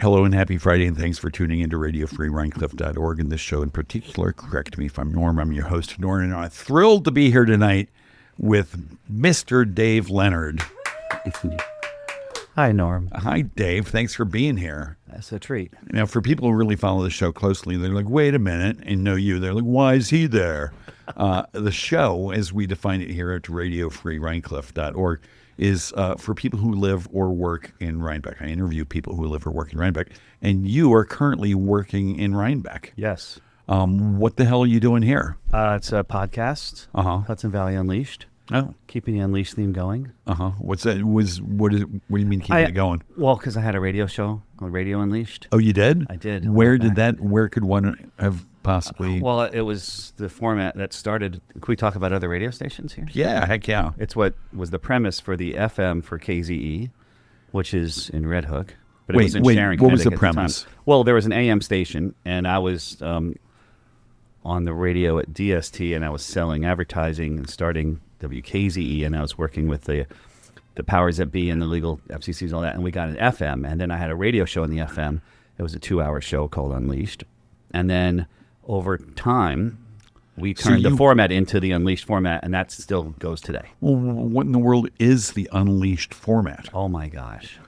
Hello and happy Friday, and thanks for tuning into RadioFreeRhinecliff.org. And this show in particular, correct me if I'm Norm, I'm your host, Norm, and I'm thrilled to be here tonight with Mr. Dave Leonard. Hi, Norm. Hi, Dave. Thanks for being here. That's a treat. Now, for people who really follow the show closely, they're like, wait a minute, and know you. They're like, why is he there? The show, as we define it here at RadioFreeRhinecliff.org, is for people who live or work in Rhinebeck. I interview people who live or work in Rhinebeck, and you are currently working in Rhinebeck. Yes. What the hell are you doing here? It's a podcast, Hudson Valley Unleashed. Oh. Keeping the Unleashed theme going. What's that? What do you mean keeping it going? Well, because I had a radio show called Radio Unleashed. Oh, you did? I did. Where could one have possibly? Well, it was the format that started. Can we talk about other radio stations here? Yeah, heck yeah. It's what was the premise for the FM for KZE, which is in Red Hook. But Wait, it was in Sharon, what was the Connecticut premise? Well, there was an AM station, and I was on the radio at DST, and I was selling advertising and starting WKZE, and I was working with the powers that be and the legal FCCs and all that, and we got an FM, and then I had a radio show in the FM. It was a 2-hour show called Unleashed, and then over time, we turned the format into the Unleashed format, and that still goes today. Well, what in the world is the Unleashed format? Oh my gosh.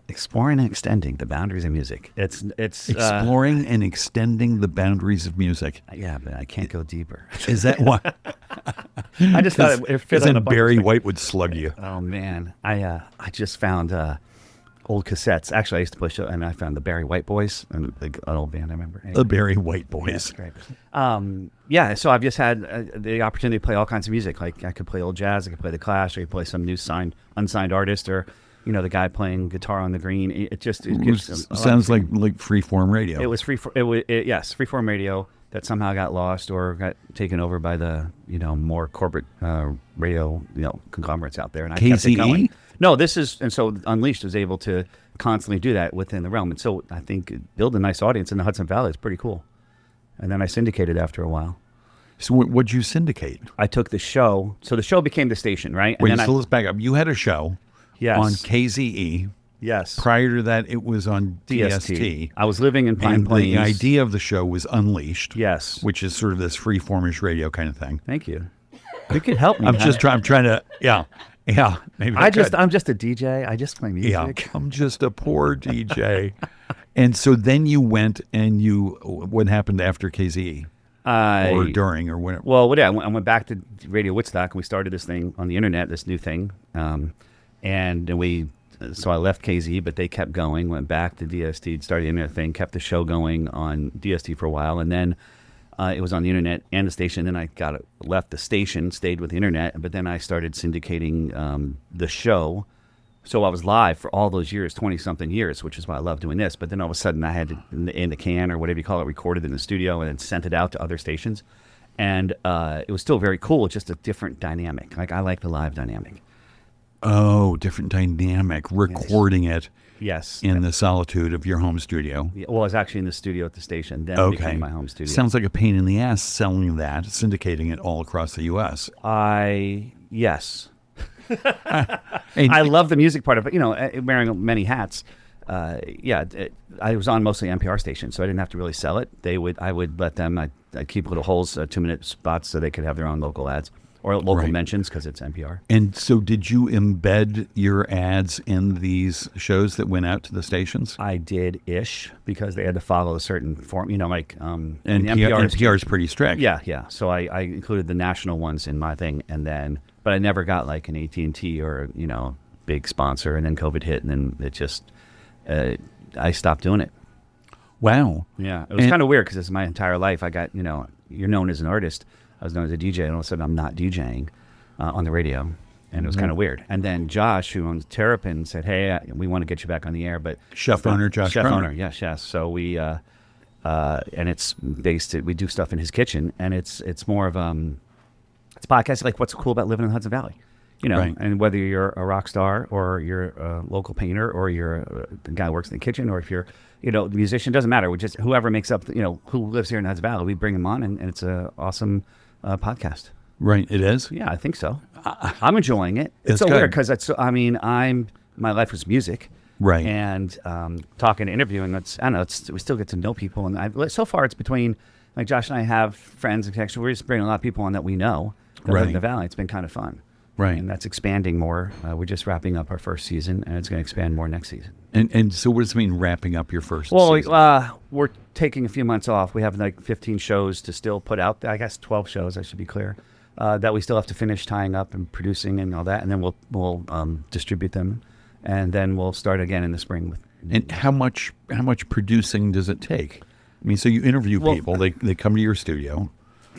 Exploring and extending the boundaries of music. It's exploring and extending the boundaries of music. Yeah, but I can't go deeper. Is that what? I just thought it fit on a bunch Barry of White would slug you. Oh man, I just found old cassettes. Actually, I used to play show, and I found the Barry White Boys, and an old band I remember. Anyway. The Barry White Boys. Yeah, that's great. Yeah, so I've just had the opportunity to play all kinds of music. Like I could play old jazz, I could play the Clash, I could play some new unsigned artist, or the guy playing guitar on the green. It gives sounds like freeform radio. It was freeform radio that somehow got lost or got taken over by the more corporate radio conglomerates out there. And I kept it going. No, so Unleashed was able to constantly do that within the realm, and so I think build a nice audience in the Hudson Valley is pretty cool. And then I syndicated after a while. So what'd you syndicate? I took the show. So the show became the station, right? And let's back up. You had a show. Yes. On KZE. Yes. Prior to that, it was on DST. I was living in Pine Plains. The idea of the show was Unleashed. Yes. Which is sort of this freeformish radio kind of thing. Thank you. You could help me. I'm trying to. Yeah. Maybe I'm just a DJ. I just play music. Yeah. I'm just a poor DJ. And so then you went and what happened after KZE? Or during or whenever? Well, yeah, I went back to Radio Woodstock and we started this thing on the internet, this new thing. So I left KZ, but they kept going, went back to DST, started the internet thing, kept the show going on DST for a while, and then it was on the internet and the station. Then I left the station, stayed with the internet, but then I started syndicating the show. So I was live for all those years, 20-something years, which is why I love doing this. But then all of a sudden I had to, in the can or whatever you call it, recorded in the studio and then sent it out to other stations. And it was still very cool, just a different dynamic. Like I like the live dynamic. Oh, different dynamic, recording it in the solitude of your home studio. Yeah, well, I was actually in the studio at the station, then it became my home studio. Sounds like a pain in the ass selling that, syndicating it all across the U.S. Yes. I love the music part of it, wearing many hats. I was on mostly NPR stations, so I didn't have to really sell it. I would let them, I'd keep little holes, 2-minute spots so they could have their own local ads. Or local mentions because it's NPR. And so did you embed your ads in these shows that went out to the stations? I did-ish because they had to follow a certain form, and NPR is pretty strict. Yeah. So I included the national ones in my thing, but I never got like an AT&T or, big sponsor, and then COVID hit, and then it just, I stopped doing it. Wow. Yeah. It was kind of weird because it's my entire life. I got, you're known as an artist. I was known as a DJ, and all of a sudden I'm not DJing on the radio, and it was kind of weird. And then Josh, who owns Terrapin, said, "Hey, we want to get you back on the air." But chef owner yes. So we and it's based. We do stuff in his kitchen, and it's more of it's podcast like what's cool about living in the Hudson Valley, And whether you're a rock star or you're a local painter or you're the guy who works in the kitchen, or if you're the musician, doesn't matter. We just whoever makes up who lives here in the Hudson Valley, we bring them on, and it's a awesome podcast. Right, it is? Yeah, I think so. I'm enjoying it. It's so good. weird because my life was music, Right. And talking, interviewing. I don't know. We still get to know people, and so far it's between like Josh and I have friends and connections. We're just bringing a lot of people on that we know that live in the Valley. It's been kind of fun. Right. And that's expanding more. We're just wrapping up our first season, and it's going to expand more next season. And so what does it mean, wrapping up your first season? We're taking a few months off. We have like 15 shows to still put out. I guess 12 shows, I should be clear, that we still have to finish tying up and producing and all that. And then we'll distribute them. And then we'll start again in the spring. And how much producing does it take? I mean, so you interview people. They come to your studio.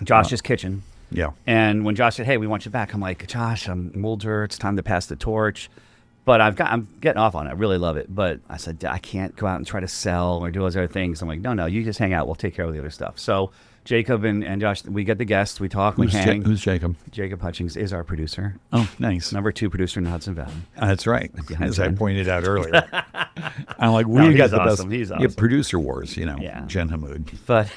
Josh's kitchen. Yeah. And when Josh said, "Hey, we want you back," I'm like, "Josh, I'm older. It's time to pass the torch." But I'm getting off on it. I really love it. But I said, I can't go out and try to sell or do those other things. I'm like, no, you just hang out. We'll take care of the other stuff. So Jacob and Josh, we get the guests. We talk. We hang. Who's Jacob? Jacob Hutchings is our producer. Oh, nice. Number 2 producer in Hudson Valley. That's right. As I pointed out earlier. I'm like, No, we got he's the awesome. best. He's awesome. Yeah, producer wars, Yeah. Jen Hammoud. But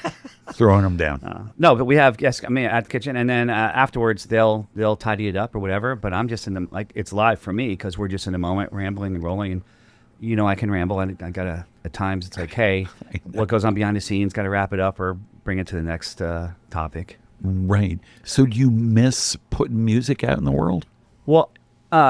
Throwing them down. no, but we have guests. I mean, at the kitchen, and then afterwards they'll tidy it up or whatever. But I'm just in the it's live for me because we're just in the moment, rambling and rolling. And I can ramble, and I gotta at times it's like, hey, what goes on behind the scenes? Got to wrap it up or bring it to the next topic. Right. So do you miss putting music out in the world? Well,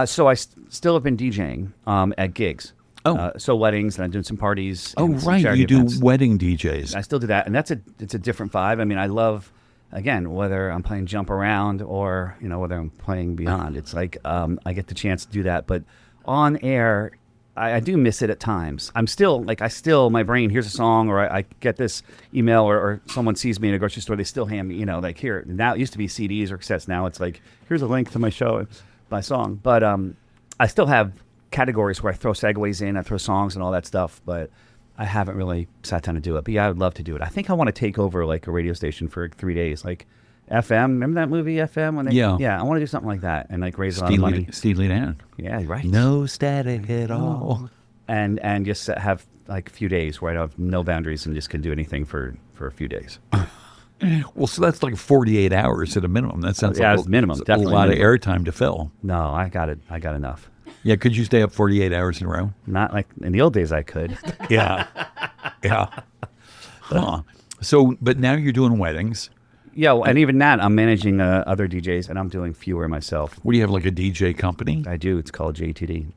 so I still have been DJing at gigs. Oh. So weddings, and I'm doing some parties. Oh, and some right. charity You do events. wedding DJs. I still do that, and it's a different vibe. I mean, I love, again, whether I'm playing Jump Around or whether I'm playing Beyond. It's like I get the chance to do that, but on air, I do miss it at times. I'm still my brain hears a song, or I get this email, or someone sees me in a grocery store. They still hand me, like here. Now it used to be CDs or cassettes. Now it's like, here's a link to my show, my song. But I still have categories where I throw segues in, I throw songs and all that stuff, but I haven't really sat down to do it. But yeah, I would love to do it. I think I want to take over like a radio station for 3 days, like FM. Remember that movie FM? Yeah, I want to do something like that and like raise a lot of money. Steely Dan. Yeah, right. No static at all. And just have like a few days where I have no boundaries and just can do anything for a few days. Well, so that's like 48 hours at a minimum. That sounds Yeah, like it's minimum, a definitely lot minimum. of airtime to fill. No, I got it. I got enough. Yeah, could you stay up 48 hours in a row? Not like in the old days I could. Yeah. Yeah. Huh. So, but now you're doing weddings. Yeah, and even that, I'm managing other DJs, and I'm doing fewer myself. What do you have, like a DJ company? I do. It's called JTD.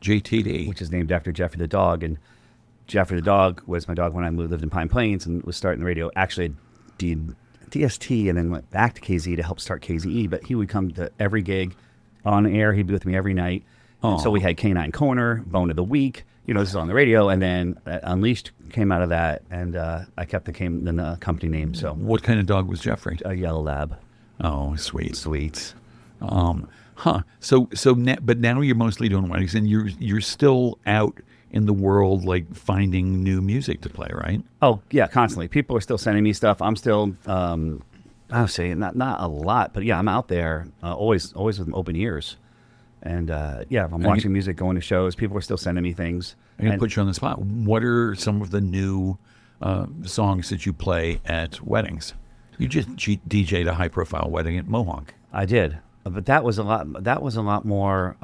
JTD. Which is named after Jeffrey the dog. And Jeffrey the dog was my dog when I lived in Pine Plains and was starting the radio. Actually, I did DST and then went back to KZ to help start KZE. But he would come to every gig on air. He'd be with me every night. And so we had Canine Corner, Bone of the Week. This is on the radio. And then Unleashed came out of that. And I kept the company name. So What kind of dog was Jeffrey? a yellow lab. Oh, sweet. Sweet. But now you're mostly doing weddings, and you're still out in the world, like finding new music to play, right? Oh yeah, constantly. People are still sending me stuff. I'm still, I would say not a lot, but yeah, I'm out there always with open ears, and yeah, I'm watching music, going to shows. People are still sending me things. I'm gonna put you on the spot. What are some of the new songs that you play at weddings? You just DJ'd a high-profile wedding at Mohawk. I did, but that was a lot more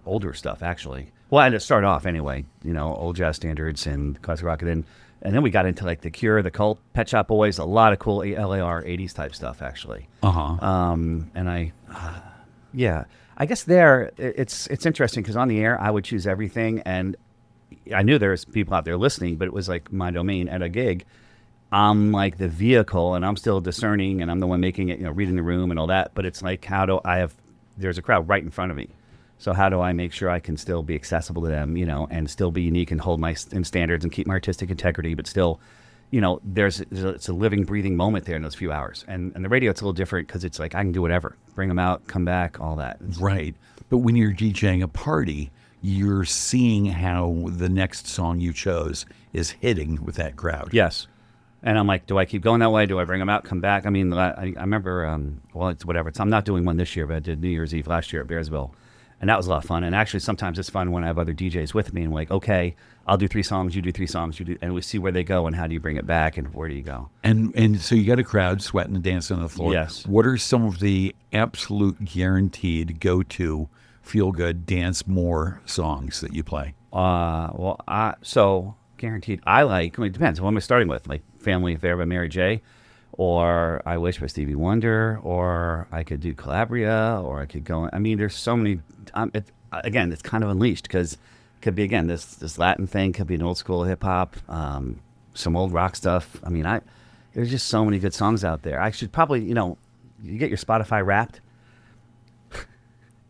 older stuff actually. Well, I had to start off anyway, old jazz standards and classic rock, and then we got into like The Cure, The Cult, Pet Shop Boys, a lot of cool LAR 80s type stuff actually. And I guess there it's interesting because on the air I would choose everything, and I knew there's people out there listening, but it was like my domain. At a gig, I'm like the vehicle, and I'm still discerning, and I'm the one making it, reading the room and all that. But it's like, there's a crowd right in front of me. So how do I make sure I can still be accessible to them, and still be unique and hold my standards and keep my artistic integrity, but still, it's a living, breathing moment there in those few hours. And the radio, it's a little different because it's like I can do whatever, bring them out, come back, all that. Right. But when you're DJing a party, you're seeing how the next song you chose is hitting with that crowd. Yes. And I'm like, do I keep going that way? Do I bring them out, come back? I mean, I remember, it's whatever. I'm not doing one this year, but I did New Year's Eve last year at Bearsville. And that was a lot of fun. And actually, sometimes it's fun when I have other DJs with me and like, okay, I'll do 3 songs, you do 3 songs, and we see where they go and how do you bring it back and where do you go. And so you got a crowd sweating and dancing on the floor. Yes. What are some of the absolute guaranteed go-to feel-good, dance more songs that you play? So guaranteed. It depends. What am I starting with? Like Family Affair by Mary J, or I Wish by Stevie Wonder, or I could do Calabria, or I could go. I mean, there's so many. It's kind of unleashed because it could be again this Latin thing, could be an old school hip hop, some old rock stuff. I mean, there's just so many good songs out there. I should probably, you get your Spotify Wrapped.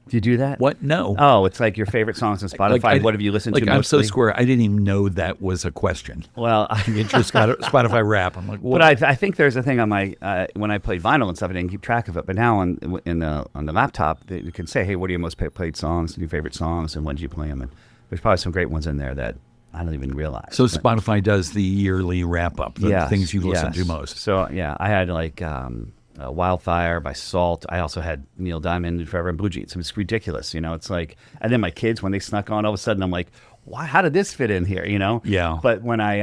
Do you do that? What? No. Oh, it's like your favorite songs on Spotify. What have you listened to I'm mostly? so square. I didn't even know that was a question. Well, Spotify Rap. I'm like, what? But I think there's a thing on my when I played vinyl and stuff, I didn't keep track of it. But now on the laptop, you can say, hey, what are your most played songs, your favorite songs, and when did you play them? And there's probably some great ones in there that I don't even realize. So Spotify does the yearly wrap up, the things you listen to most. So yeah, I had like Wildfire by Salt. I also had Neil Diamond and Forever and Blue Jeans. It was ridiculous, It's like, and then my kids, when they snuck on, all of a sudden I'm like, why? How did this fit in here? Yeah. But when I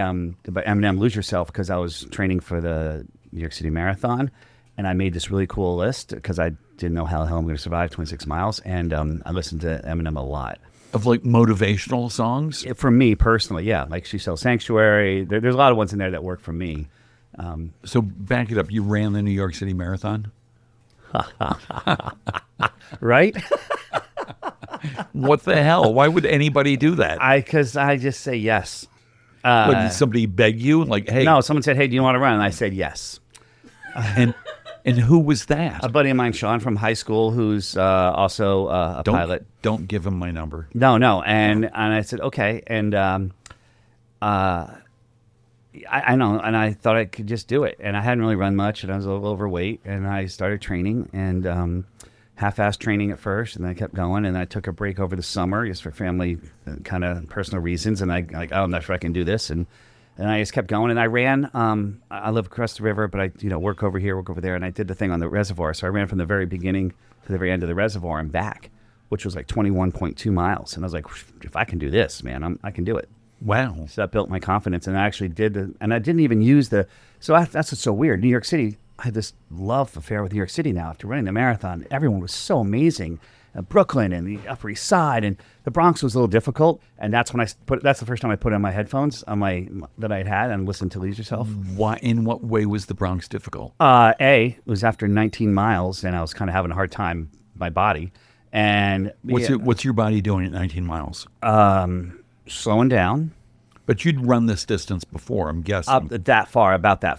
by Eminem, Lose Yourself, because I was training for the New York City Marathon, and I made this really cool list because I didn't know how the hell I'm going to survive 26 miles, and I listened to Eminem a lot. Of like motivational songs? For me personally, yeah. Like She Sells Sanctuary. There's a lot of ones in there that work for me. So back it up. You ran the New York City Marathon? Right? What the hell? Why would anybody do that? Because I just say yes. Did somebody beg you? Like, hey. No, someone said, hey, do you want to run? And I said yes. And who was that? A buddy of mine, Sean, from high school, who's also a pilot. Don't give him my number. No. And I said, okay. And I know, and I thought I could just do it. And I hadn't really run much, and I was a little overweight, and I started training, and half-assed training at first, and then I kept going, and I took a break over the summer just for family kind of personal reasons, and I'm not sure I can do this, and I just kept going, and I ran. I live across the river, but I work over here, work over there, and I did the thing on the reservoir, so I ran from the very beginning to the very end of the reservoir and back, which was like 21.2 miles, and I was like, if I can do this, man, I can do it. Wow. So that built my confidence, and I actually did and I didn't even use so that's what's so weird. New York City, I had this love affair with New York City now after running the marathon. Everyone was so amazing. Brooklyn and the Upper East Side and the Bronx was a little difficult, and that's the first time I put in my headphones that I had and listened to Lose Yourself. Why? In what way was the Bronx difficult? It was after 19 miles, and I was kind of having a hard time, my body. And what's your body doing at 19 miles? Slowing down. But you'd run this distance before, I'm guessing. About that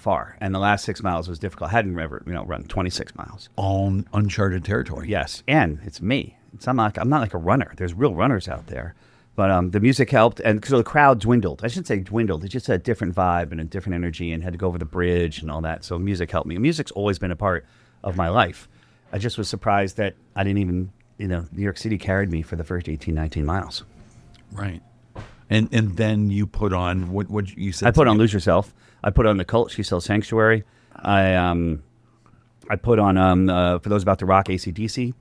far. And the last 6 miles was difficult. I hadn't ever, run 26 miles. On uncharted territory. Yes. And it's me. I'm not like a runner. There's real runners out there. But the music helped. And so the crowd dwindled. I shouldn't say dwindled. It just had a different vibe and a different energy and had to go over the bridge and all that. So music helped me. Music's always been a part of my life. I just was surprised that I didn't even, New York City carried me for the first 18, 19 miles. Right. And then you put on what you said. I put on Lose Yourself. I put on The Cult, She Sells Sanctuary. I put on for those about to rock, AC/DC,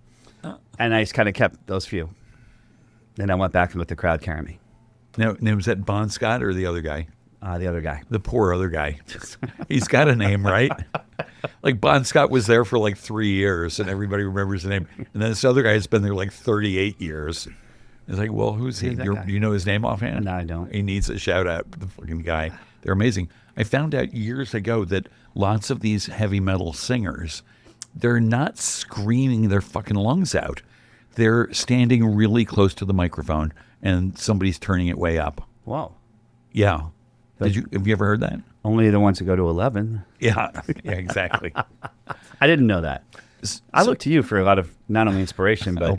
and I just kind of kept those few. Then I went back and let the crowd carry me. Now was that Bon Scott or the other guy? The other guy. The poor other guy. He's got a name, right? Like Bon Scott was there for like 3 years, and everybody remembers the name. And then this other guy has been there like 38 years. It's like, well, who's he? Do you know his name offhand? No, I don't. He needs a shout out. The fucking guy. They're amazing. I found out years ago that lots of these heavy metal singers, they're not screaming their fucking lungs out. They're standing really close to the microphone and somebody's turning it way up. Wow. Yeah. Have you ever heard that? Only the ones that go to 11. Yeah. Yeah, exactly. I didn't know that. I look to you for a lot of not only inspiration, but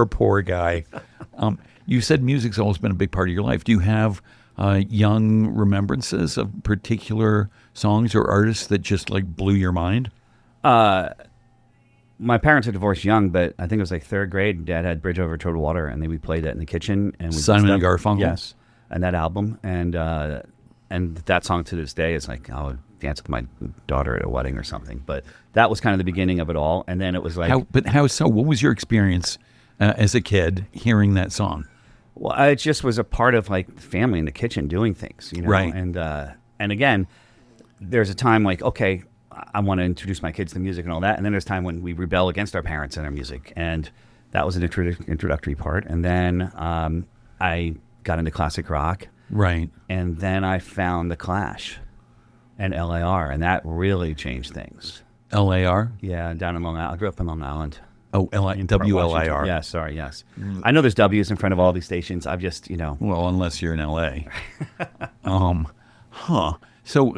poor guy. You said music's always been a big part of your life. Do you have young remembrances of particular songs or artists that just like blew your mind? My parents had divorced young, but I think it was like third grade. Dad had Bridge Over Troubled Water, and we played that in the kitchen. And Simon and Garfunkel. Yes, and that album, and that song to this day is like I would dance with my daughter at a wedding or something. But that was kind of the beginning of it all, and then it was like, how so? What was your experience as a kid hearing that song? Well, it just was a part of like family in the kitchen doing things, Right. And again, there's a time like, okay, I want to introduce my kids to music and all that, and then there's time when we rebel against our parents and our music, and that was an introductory part. And then I got into classic rock. Right. And then I found The Clash and LAR, and that really changed things. LAR? Yeah, down in Long Island. I grew up in Long Island. Oh, WLIR. Yeah, sorry, yes. I know there's W's in front of all these stations. I've just, Well, unless you're in LA. So,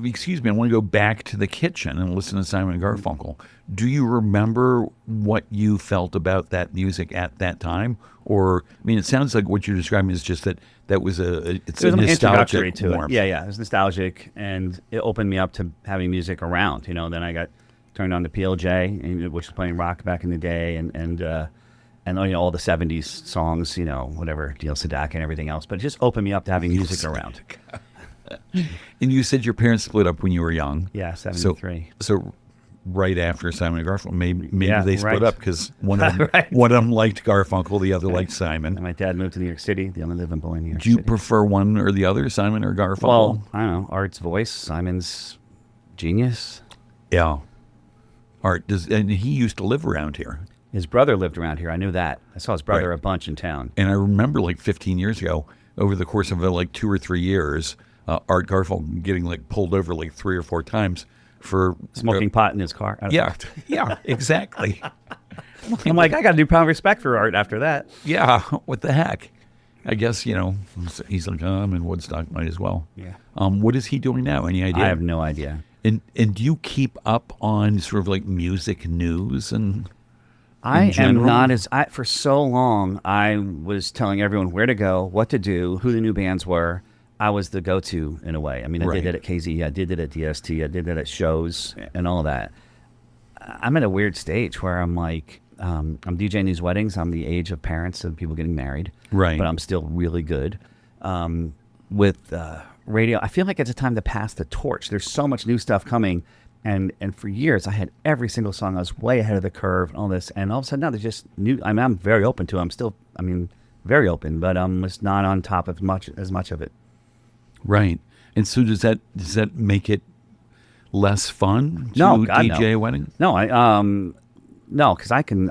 excuse me, I want to go back to the kitchen and listen to Simon and Garfunkel. Do you remember what you felt about that music at that time? Or, I mean, it sounds like what you're describing is just that was it's a nostalgic to warmth. it. Yeah, it was nostalgic, and it opened me up to having music around. Then I got turned on to PLJ, which was playing rock back in the day, and all the 70s songs, whatever, D.L. Sadak and everything else. But it just opened me up to having music around. And you said your parents split up when you were young. Yeah, 73. So right after Simon and Garfunkel, maybe they split right. up because one of them liked Garfunkel, the other liked Simon. And my dad moved to New York City. The only living boy in New York City. Do you City. prefer one or the other, Simon or Garfunkel? Well, I don't know. Art's voice, Simon's genius. Yeah. Art and he used to live around here. His brother lived around here. I knew that. I saw his brother a bunch in town. And I remember 15 years ago, over the course of 2 or 3 years, Art Garfunkel getting pulled over 3 or 4 times for smoking pot in his car. Yeah, exactly. I'm like, I got a newfound respect for Art after that. Yeah, what the heck? I guess, he's like, I'm in Woodstock, might as well. Yeah. What is he doing now? Any idea? I have no idea. And do you keep up on sort of music news and? I am not for so long, I was telling everyone where to go, what to do, who the new bands were. I was the go-to in a way. I mean, I did it at KZ, I did it at DST, I did it at shows and all that. I'm at a weird stage where I'm I'm DJing these weddings. I'm the age of parents of people getting married. Right. But I'm still really good. With radio, I feel like it's a time to pass the torch. There's so much new stuff coming. And for years, I had every single song. I was way ahead of the curve and all this. And all of a sudden now there's just new. I'm very open to it. I'm still, very open, but I'm just not on top of as much of it. Right. And so does that make it less fun to DJ a wedding? No, no, because I think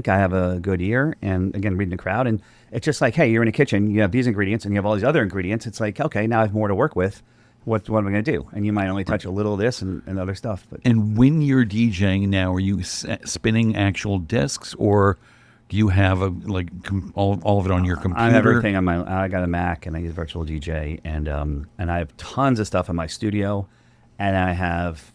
I have a good ear, and again, reading the crowd, and it's just like, hey, you're in a kitchen, you have these ingredients, and you have all these other ingredients. It's like, okay, now I have more to work with. What am I going to do? And you might only touch a little of this and other stuff. But. And when you're DJing now, are you spinning actual discs, or do you have all of it on your computer? I have everything on I got a Mac, and I use Virtual DJ, and I have tons of stuff in my studio, and I have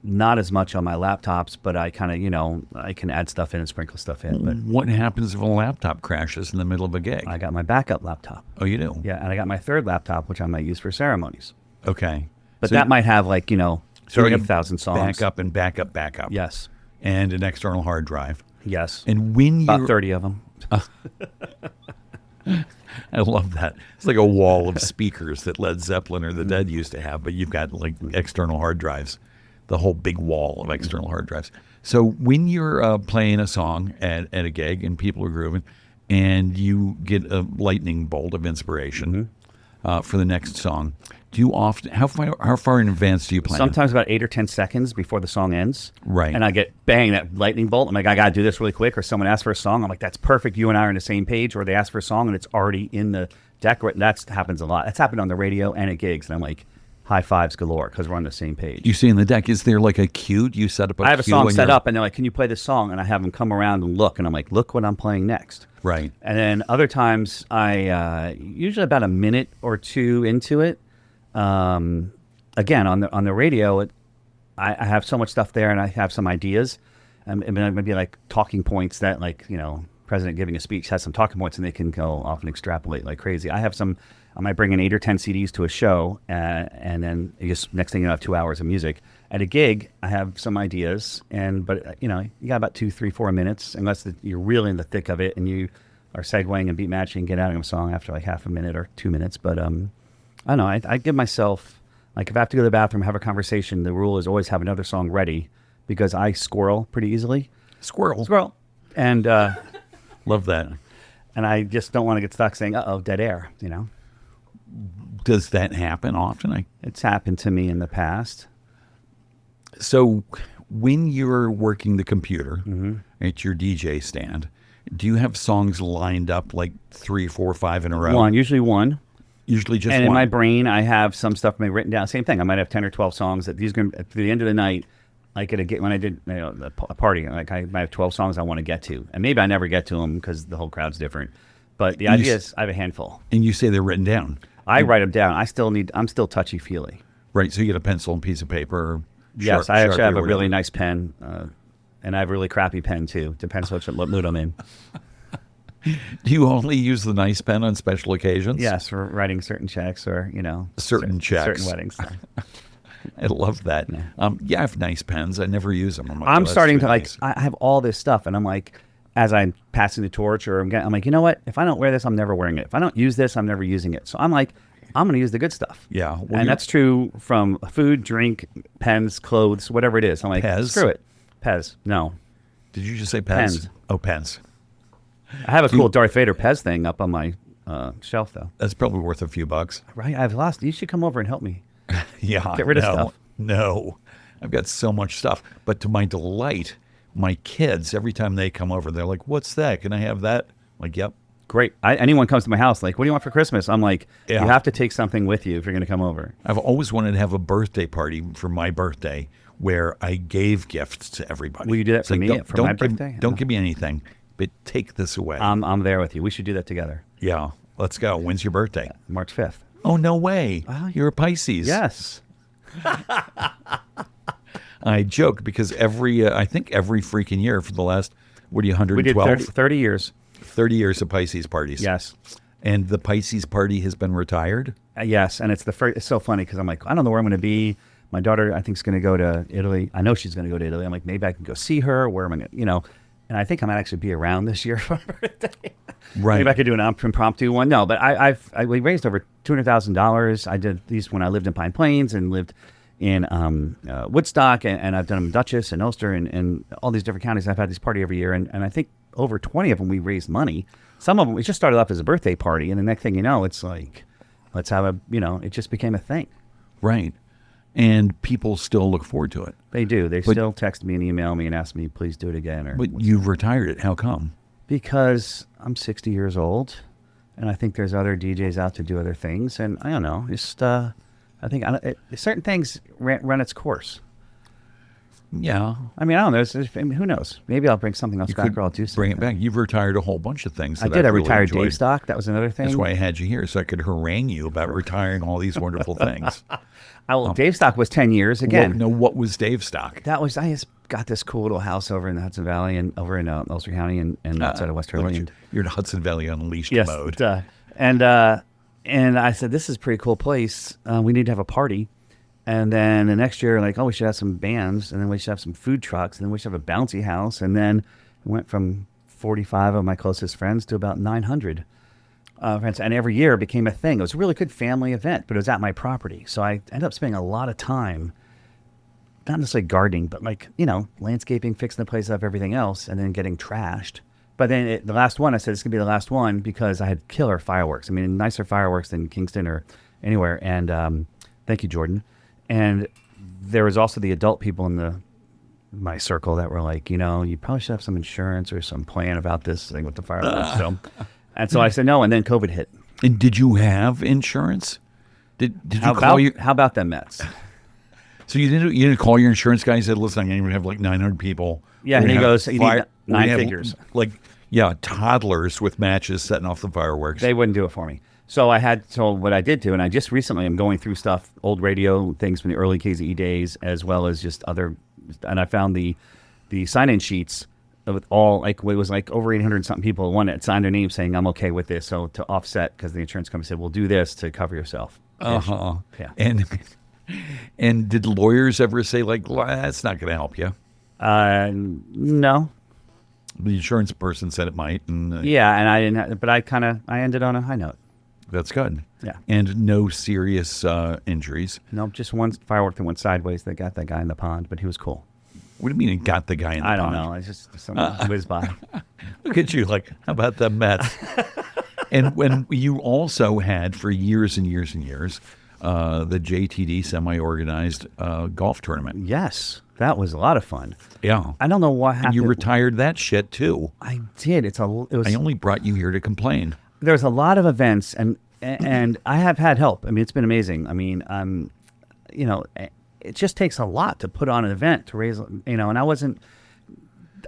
not as much on my laptops, but I kind of, I can add stuff in and sprinkle stuff in. But what happens if a laptop crashes in the middle of a gig? I got my backup laptop. Oh, you do? Yeah, and I got my third laptop, which I might use for ceremonies. Okay. But so that might have 30,000 songs. Backup and backup. Yes. And an external hard drive. Yes. And when about 30 of them. I love that. It's like a wall of speakers that Led Zeppelin or the Dead used to have, but you've got external hard drives, the whole big wall of external hard drives. So when you're playing a song at a gig and people are grooving, and you get a lightning bolt of inspiration for the next song, do you often how far in advance do you plan? Sometimes about 8 or 10 seconds before the song ends. Right. And I get bang that lightning bolt. I'm like, I gotta do this really quick. Or someone asks for a song. I'm like, that's perfect. You and I are on the same page. Or they ask for a song and it's already in the deck. That happens a lot. That's happened on the radio and at gigs. And I'm like, high fives galore because we're on the same page. You see in the deck, is there a cue? Do you set up a cue? I have a song set up and they're like, can you play this song? And I have them come around and look. And I'm like, look what I'm playing next. Right. And then other times I usually about a minute or two into it. Again, on the radio, I have so much stuff there, and I have some ideas. Maybe talking points that, president giving a speech has some talking points, and they can go off and extrapolate like crazy. I have some. I might bring in 8 or 10 CDs to a show, and then next thing you know, I have 2 hours of music. At a gig, I have some ideas, but you got about 2, 3, 4 minutes, unless you're really in the thick of it, and you are segueing and beat matching, get out of a song after half a minute or 2 minutes, but I don't know. I give myself, if I have to go to the bathroom, have a conversation, the rule is always have another song ready because I squirrel pretty easily. Squirrel. And love that. And I just don't want to get stuck saying, uh-oh, dead air, Does that happen often? It's happened to me in the past. So when you're working the computer at your DJ stand, Do you have songs lined up like 3, 4, 5 in a row? Usually one. Usually just And one. in my brain, I have some stuff maybe written down. Same thing. I might have 10 or 12 songs that these going at the end of the night. I could get when I did a party. Like I might have 12 songs I want to get to, and maybe I never get to them because the whole crowd's different. But the idea is I have a handful. And you say they're written down. I write them down. I'm still touchy feely. Right. So you get a pencil and piece of paper. Or Yes, I actually have a Sharpie or really whatever. nice pen, and I have a really crappy pen too. Depends what mood I'm in. Do you only use the nice pen on special occasions? Yes, for writing certain checks or Certain checks. certain weddings. I love that. Yeah, I have nice pens. I never use them. I'm, like, I'm "Oh, that's starting too to nice." I have all this stuff, and I'm like, as I'm passing the torch, or I'm like, you know what? If I don't wear this, I'm never wearing it. If I don't use this, I'm never using it. So I'm like, I'm going to use the good stuff. Yeah. Well, And you're- that's true from food, drink, pens, clothes, whatever it is. I'm like, Pez? screw it. Pez. No. Did you just say pens? Pens. Oh, pens. I have a cool Darth Vader Pez thing up on my shelf, though. That's probably worth a few bucks. Right? I've lost. You should come over and help me. Yeah. Get rid of no, stuff. No. I've got so much stuff. But to my delight, my kids, every time they come over, they're like, "What's that? Can I have that?" I'm like, yep. Great. Anyone comes to my house, like, what do you want for Christmas? I'm like, Yeah. you have to take something with you if you're going to come over. I've always wanted to have a birthday party for my birthday where I gave gifts to everybody. Will you do that It's for like, me don't- for don't my give- birthday? Don't give me anything, but take this away. I'm there with you. We should do that together. Yeah. Let's go. When's your birthday? March 5th. Oh, no way. Oh, You're a Pisces. Yes. I joke because I think every freaking year for the last, what are you, We did 112? 30 years. 30 years of Pisces parties. Yes. And the Pisces party has been retired? Yes. And it's it's so funny because I'm like, I don't know where I'm going to be. My daughter, I think, is going to go to Italy. I know she's going to go to Italy. I'm like, maybe I can go see her. Where am I going to, and I think I might actually be around this year for her birthday. Right. Maybe I could do an impromptu one. No, but we raised over $200,000. I did these when I lived in Pine Plains and lived in Woodstock, and I've done them in Dutchess and Ulster and all these different counties. I've had this party every year, and I think over 20 of them we raised money. Some of them, it just started off as a birthday party, and the next thing you know, it's like, let's have it just became a thing. Right. And people still look forward to it. They do. They still text me and email me and ask me, please do it again. But you've retired it. How come? Because I'm 60 years old, and I think there's other DJs out to do other things, and I don't know. Just I think certain things run its course. Yeah. I mean, I don't know. Who knows? Maybe I'll bring something else back, or I'll do something. Bring it back. You've retired a whole bunch of things. I that did. I I've really retired enjoyed. Dave Stock. That was another thing. That's why I had you here, so I could harangue you about retiring all these wonderful things. Dave Stock was 10 years again. What was Dave Stock? I just got this cool little house over in the Hudson Valley and over in Ulster County and outside of West Hurley. You're in Hudson Valley Unleashed Yes, mode. And I said, this is a pretty cool place. We need to have a party. And then the next year, like, we should have some bands, and then we should have some food trucks, and then we should have a bouncy house. And then it went from 45 of my closest friends to about 900 friends. And every year it became a thing. It was a really good family event, but it was at my property. So I ended up spending a lot of time, not necessarily gardening, but landscaping, fixing the place up, everything else, and then getting trashed. But then the last one, I said, it's going to be the last one because I had killer fireworks. I mean, nicer fireworks than Kingston or anywhere. And thank you, Jordan. And there was also the adult people in my circle that were like, you probably should have some insurance or some plan about this thing with the fireworks. So I said no, and then COVID hit. And did you have insurance? Did you call your? How about them Mets? So you didn't call your insurance guy and said, "Listen, I'm going to have like 900 people." Yeah, and he goes, "You need 9 figures." Toddlers with matches setting off the fireworks. They wouldn't do it for me. So what I did do, and I just recently am going through stuff, old radio things from the early KZE days, as well as just other, and I found the sign-in sheets with all, it was like over 800 something people, one that signed their name saying, I'm okay with this. So to offset, because the insurance company said, we'll do this to cover yourself. Uh-huh. Yeah. And did lawyers ever say, that's not going to help you? No. The insurance person said it might. And, yeah, and I didn't, but I ended on a high note. That's good. Yeah. And no serious injuries. No, just one firework that went sideways that got that guy in the pond, but he was cool. What do you mean it got the guy in the pond? I don't know. It's just someone whizzed by. Look at you, how about the Mets? And when you also had, for years and years and years, the JTD semi-organized golf tournament. Yes, that was a lot of fun. Yeah. I don't know what happened. And you retired that shit too. I did. It was. I only brought you here to complain. There's a lot of events, and I have had help. I mean, it's been amazing. I mean, it just takes a lot to put on an event to raise, and I wasn't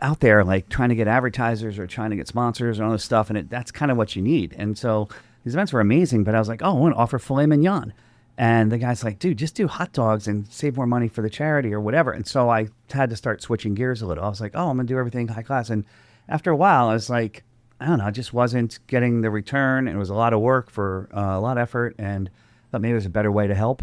out there like trying to get advertisers or trying to get sponsors and all this stuff, and that's kind of what you need. And so these events were amazing, but I was like, oh, I want to offer filet mignon. And the guy's like, dude, just do hot dogs and save more money for the charity or whatever. And so I had to start switching gears a little. I was like, oh, I'm going to do everything high class. And after a while, I was like, I don't know, I just wasn't getting the return. It was a lot of work for a lot of effort, and I thought maybe there's a better way to help.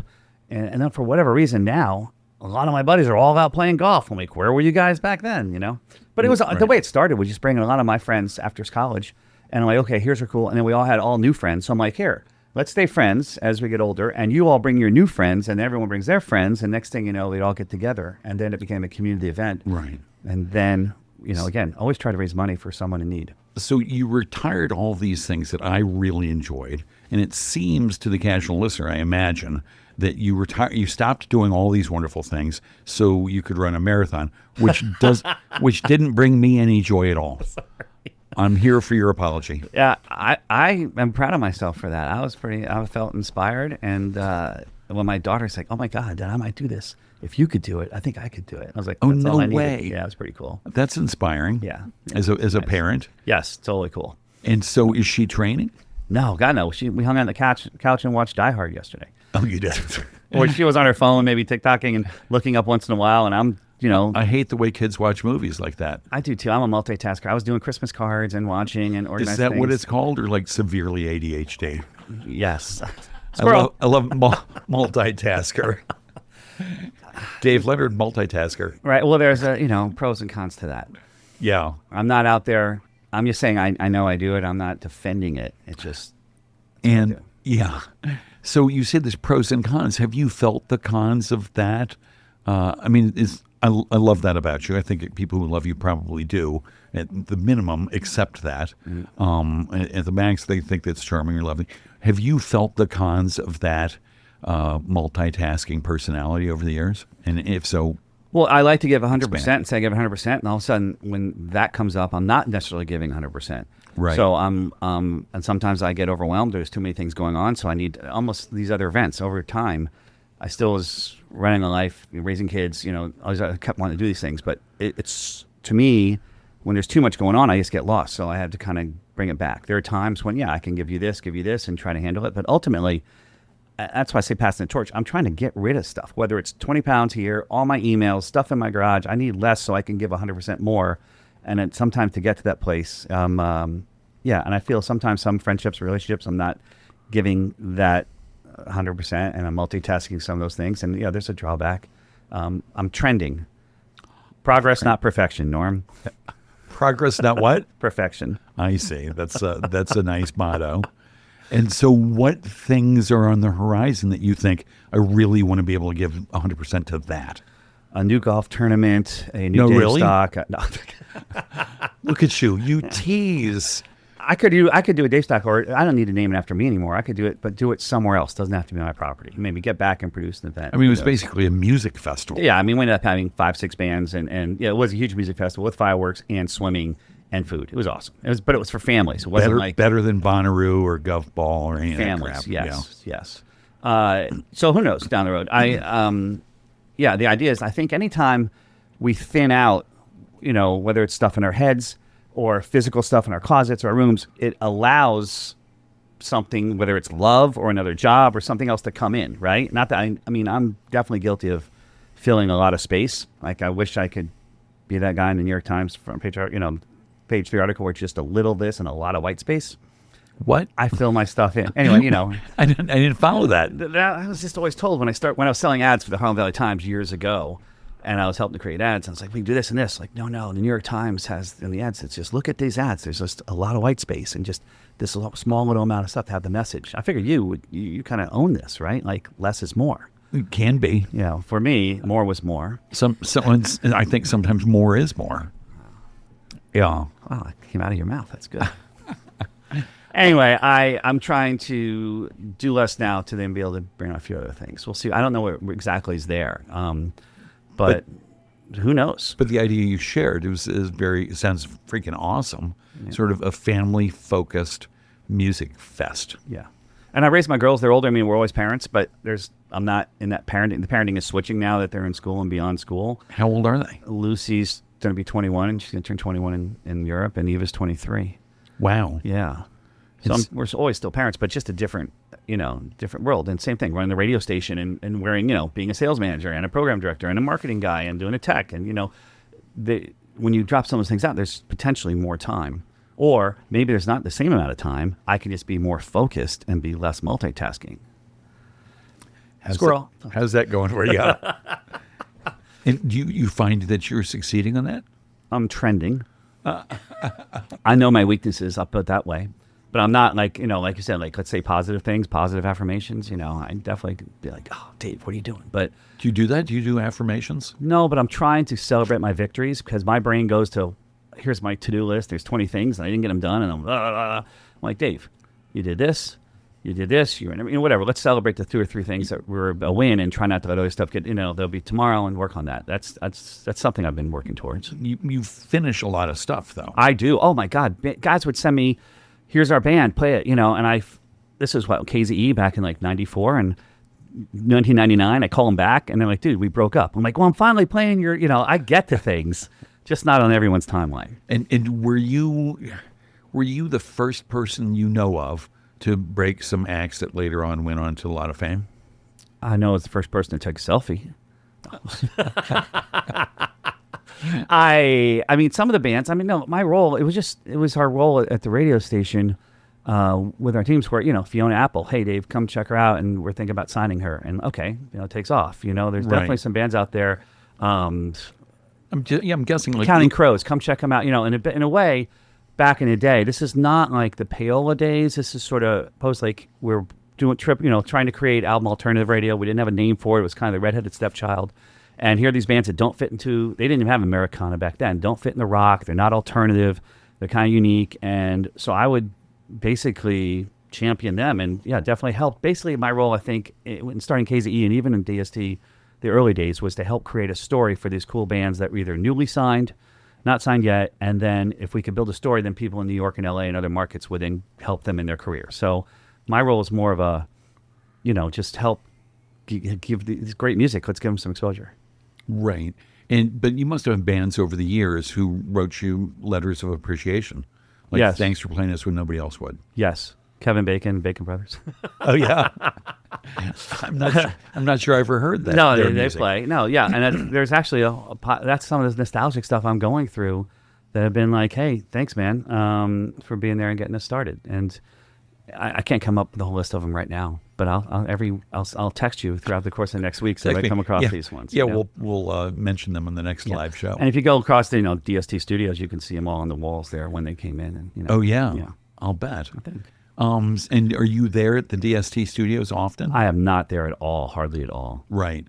And then for whatever reason now, a lot of my buddies are all out playing golf. I'm like, where were you guys back then, But it was the way it started was just bringing a lot of my friends after college. And I'm like, okay, here's our cool. And then we all had all new friends. So I'm like, here, let's stay friends as we get older. And you all bring your new friends, and everyone brings their friends. And next thing you know, we'd all get together. And then it became a community event. Right. And then, again, always try to raise money for someone in need. So you retired all these things that I really enjoyed. And it seems to the casual listener, I imagine, that you stopped doing all these wonderful things so you could run a marathon, which didn't bring me any joy at all. Sorry. I'm here for your apology. Yeah, I am proud of myself for that. I felt inspired, and when my daughter's like, "Oh my God, Dad, I might do this. If you could do it, I think I could do it." I was like, "Oh, that's no all I needed." way!" Yeah, it was pretty cool. That's inspiring. Yeah, as a parent. Yes, totally cool. And so, is she training? No, God no. We hung on the couch and watched Die Hard yesterday. Oh, you did. Or she was on her phone, maybe TikToking and looking up once in a while, and I'm. I hate the way kids watch movies like that. I do too. I'm a multitasker. I was doing Christmas cards and watching and organizing. Is that what it's called, or like severely ADHD? Yes. I love multitasker. Dave Leonard, multitasker. Right. Well, there's pros and cons to that. Yeah. I'm not out there. I'm just saying I know I do it. I'm not defending it. It's just. And yeah. So you said there's pros and cons. Have you felt the cons of that? I love that about you. I think people who love you probably do. At the minimum, accept that. At the max, they think that's charming or lovely. Have you felt the cons of that multitasking personality over the years? And if so, well, I like to give 100% and say I give 100%, and all of a sudden, when that comes up, I'm not necessarily giving 100%. Right. So and sometimes I get overwhelmed. There's too many things going on, so I need almost these other events over time. I still was running a life, raising kids, I kept wanting to do these things. But it's, to me, when there's too much going on, I just get lost. So I had to kind of bring it back. There are times when, I can give you this, and try to handle it. But ultimately, that's why I say passing the torch. I'm trying to get rid of stuff, whether it's 20 pounds here, all my emails, stuff in my garage. I need less so I can give 100% more. And then sometimes to get to that place, and I feel sometimes some friendships, relationships, I'm not giving that 100%, and I'm multitasking some of those things, and there's a drawback. I'm trending. Progress, not perfection, Norm. Progress, not what? Perfection. I see. That's a nice motto. And so what things are on the horizon that you think I really want to be able to give 100% to that? A new golf tournament, a new Dave stock. No. Look at you. You tease. I could do a Dave stock, or I don't need to name it after me anymore. I could do it, but do it somewhere else. Doesn't have to be my property. Maybe get back and produce an event. I mean, it was basically a music festival. Yeah, we ended up having 5-6 bands, and it was a huge music festival with fireworks and swimming and food. It was awesome. But it was for families. It wasn't better than Bonnaroo or Gov Ball or any families. Of that crap. Yes. So who knows down the road? The idea is I think anytime we thin out, whether it's stuff in our heads or physical stuff in our closets or our rooms, it allows something, whether it's love or another job or something else to come in, right? Not that I'm definitely guilty of filling a lot of space. Like I wish I could be that guy in the New York Times front page, page 3 article where it's just a little this and a lot of white space. What? I fill my stuff in. Anyway, I didn't follow that. I was just always told when I was selling ads for the Hudson Valley Times years ago, and I was helping to create ads. I was like, we can do this and this. Like, no, the New York Times has in the ads. It's just look at these ads. There's just a lot of white space and just this small little amount of stuff to have the message. I figured you kind of own this, right? Like less is more. It can be. For me, more was more. I think sometimes more is more. Yeah. Wow, it came out of your mouth. That's good. Anyway, I'm trying to do less now to then be able to bring on a few other things. We'll see. I don't know what exactly is there, but who knows? But the idea you shared sounds freaking awesome. Yeah. Sort of a family-focused music fest. Yeah. And I raised my girls. They're older. I mean, we're always parents, but I'm not in that parenting. The parenting is switching now that they're in school and beyond school. How old are they? Lucy's going to be 21, and she's going to turn 21 in Europe, and Eva's 23. Wow. Yeah. So we're always still parents, but just a different world. And same thing, running the radio station and wearing, being a sales manager and a program director and a marketing guy and doing a tech. And, when you drop some of those things out, there's potentially more time. Or maybe there's not the same amount of time. I can just be more focused and be less multitasking. Squirrel. How's that going for you? And do you find that you're succeeding on that? I'm trending. I know my weaknesses, I'll put it that way. But I'm not like you said, like, let's say positive things, positive affirmations. I definitely could be like, oh, Dave, what are you doing? But do you do that? Do you do affirmations? No, but I'm trying to celebrate my victories because my brain goes to, here's my to-do list. There's 20 things and I didn't get them done. And I'm like, Dave, you did this. You did this. Whatever. Let's celebrate the 2 or 3 things that were a win and try not to let other stuff get, there'll be tomorrow and work on that. That's something I've been working towards. You finish a lot of stuff, though. I do. Oh, my God. Guys would send me, here's our band, play it, and this is what, KZE back in like 94 and 1999, I call them back and they're like, dude, we broke up. I'm like, well, I'm finally playing your, I get to things, just not on everyone's timeline. And were you the first person you know of to break some acts that later on went on to a lot of fame? I know it's the first person to take a selfie. I mean, some of the bands, no, my role, it was our role at the radio station with our teams where, Fiona Apple, hey, Dave, come check her out. And we're thinking about signing her. And okay, it takes off. There's definitely some bands out there. I'm guessing like Counting Crows, come check them out. In a way, back in the day, this is not like the payola days. This is sort of post like we're doing trying to create album alternative radio. We didn't have a name for it. It was kind of the redheaded stepchild. And here are these bands that don't fit into, they didn't even have Americana back then, don't fit in the rock, they're not alternative, they're kind of unique. And so I would basically champion them and definitely help. Basically my role, I think, in starting KZE and even in DST, the early days, was to help create a story for these cool bands that were either newly signed, not signed yet, and then if we could build a story, then people in New York and LA and other markets would then help them in their career. So my role is more of a, just help give these great music, let's give them some exposure. Right. But you must have had bands over the years who wrote you letters of appreciation. Like, yes. Thanks for playing this when nobody else would. Yes. Kevin Bacon, Bacon Brothers. Oh, yeah. I'm not sure I ever heard that. No, they play. No, yeah. And there's actually that's some of this nostalgic stuff I'm going through that have been like, hey, thanks, man, for being there and getting us started. And I can't come up with the whole list of them right now, but I'll text you throughout the course of next week so I come across these ones. Yeah, we'll mention them on the next live show. And if you go across the DST studios, you can see them all on the walls there when they came in. And Oh yeah, I'll bet. I think. And are you there at the DST studios often? I am not there at all, hardly at all. Right.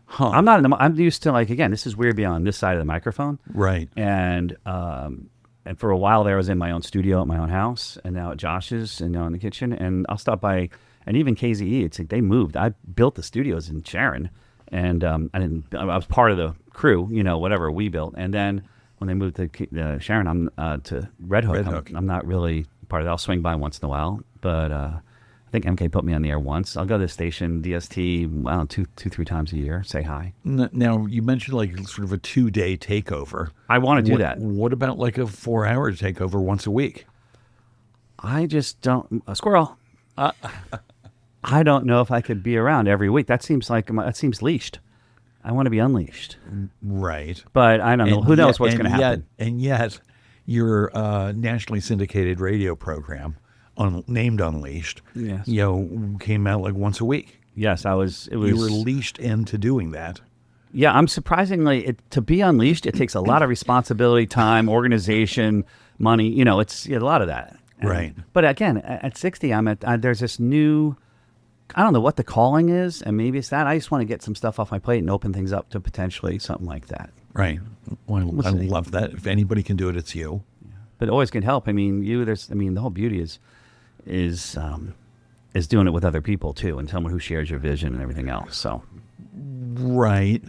Huh. I'm not. I'm used to again. This is weird being on this side of the microphone. Right. And for a while there, I was in my own studio at my own house, and now at Josh's, and now in the kitchen. And I'll stop by, and even KZE, it's like they moved. I built the studios in Sharon, and I was part of the crew, whatever we built. And then when they moved to Sharon, I'm to Red Hook. I'm not really part of that. I'll swing by once in a while, but I think MK put me on the air once. I'll go to the station, DST, 2-3 times a year, say hi. Now, you mentioned sort of a 2-day takeover. I want to do that. What about a 4-hour takeover once a week? I just don't. A squirrel. I don't know if I could be around every week. That seems leashed. I want to be unleashed. Right. But I don't know. Who knows what's going to happen? And yet, your nationally syndicated radio program, named Unleashed, yes. Came out once a week. Yes, you were leashed into doing that. Yeah, I'm surprisingly, to be unleashed, it takes a lot of responsibility, time, organization, money. It's a lot of that. Right. But again, at 60, there's this new, I don't know what the calling is, and maybe it's that. I just want to get some stuff off my plate and open things up to potentially something like that. Right. Well, I love that. If anybody can do it, it's you. Yeah. But it always can help. The whole beauty is, is doing it with other people too, and someone who shares your vision and everything else. So, right.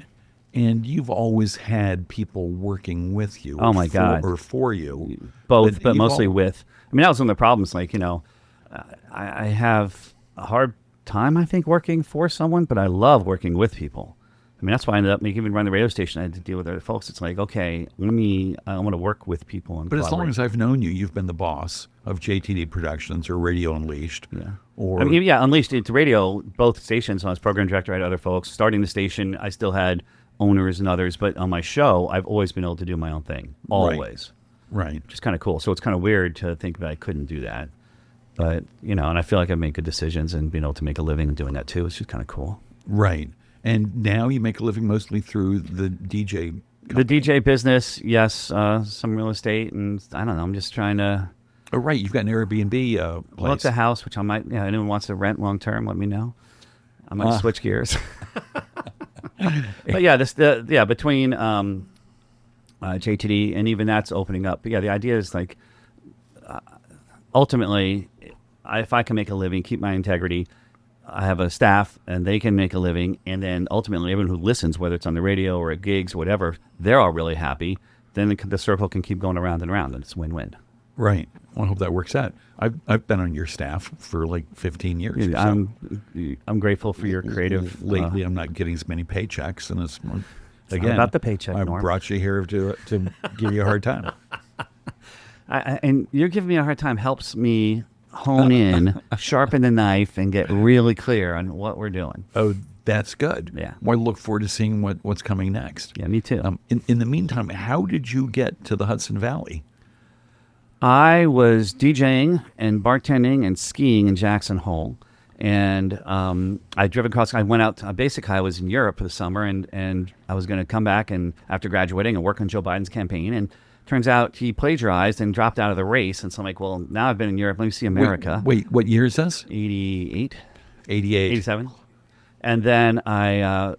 And you've always had people working with you. Oh my God. Or for you. Both, but mostly with. I mean, that was one of the problems. Like, I have a hard time, I think, working for someone, but I love working with people. I mean, that's why I ended up even running the radio station. I had to deal with other folks. It's like, okay, I want to work with people. But as long as I've known you, you've been the boss of JTD Productions or Radio Unleashed. Yeah. Or I mean, yeah, Unleashed, it's radio, both stations. I was program director, I had other folks. Starting the station, I still had owners and others. But on my show, I've always been able to do my own thing. Always. Right. Which is kind of cool. So it's kind of weird to think that I couldn't do that. But, and I feel like I've made good decisions and being able to make a living doing that too. It's just kind of cool. Right. And now you make a living mostly through the DJ company. The DJ business, yes. Some real estate, and I don't know. I'm just trying to. Oh, right. You've got an Airbnb place. Well, it's a house, which I might. Yeah, anyone wants to rent long term, let me know. I might switch gears. But yeah, between JTD and even that's opening up. But yeah, the idea is like, ultimately, if I can make a living, keep my integrity. I have a staff and they can make a living, and then ultimately everyone who listens, whether it's on the radio or at gigs or whatever, they're all really happy. Then the circle can keep going around and around, and it's win-win. Right. Well, I hope that works out. I've been on your staff for like 15 years. Yeah, I'm grateful for your creative. Lately, I'm not getting as many paychecks, and it's again not about the paycheck. I Norm. brought you here to give you a hard time. And you're giving me a hard time helps me hone in, sharpen the knife, and get really clear on what we're doing. Oh, that's good. Yeah. Well, I look forward to seeing what's coming next. Yeah, me too. In the meantime, how did you get to the Hudson Valley? I was DJing and bartending and skiing in Jackson Hole. And I driven across. I went out. Basically, I was in Europe for the summer, and I was going to come back and after graduating and work on Joe Biden's campaign. And turns out he plagiarized and dropped out of the race. And so I'm like, well, now I've been in Europe. Let me see America. Wait, what year is this? 88, 88, 87. And then I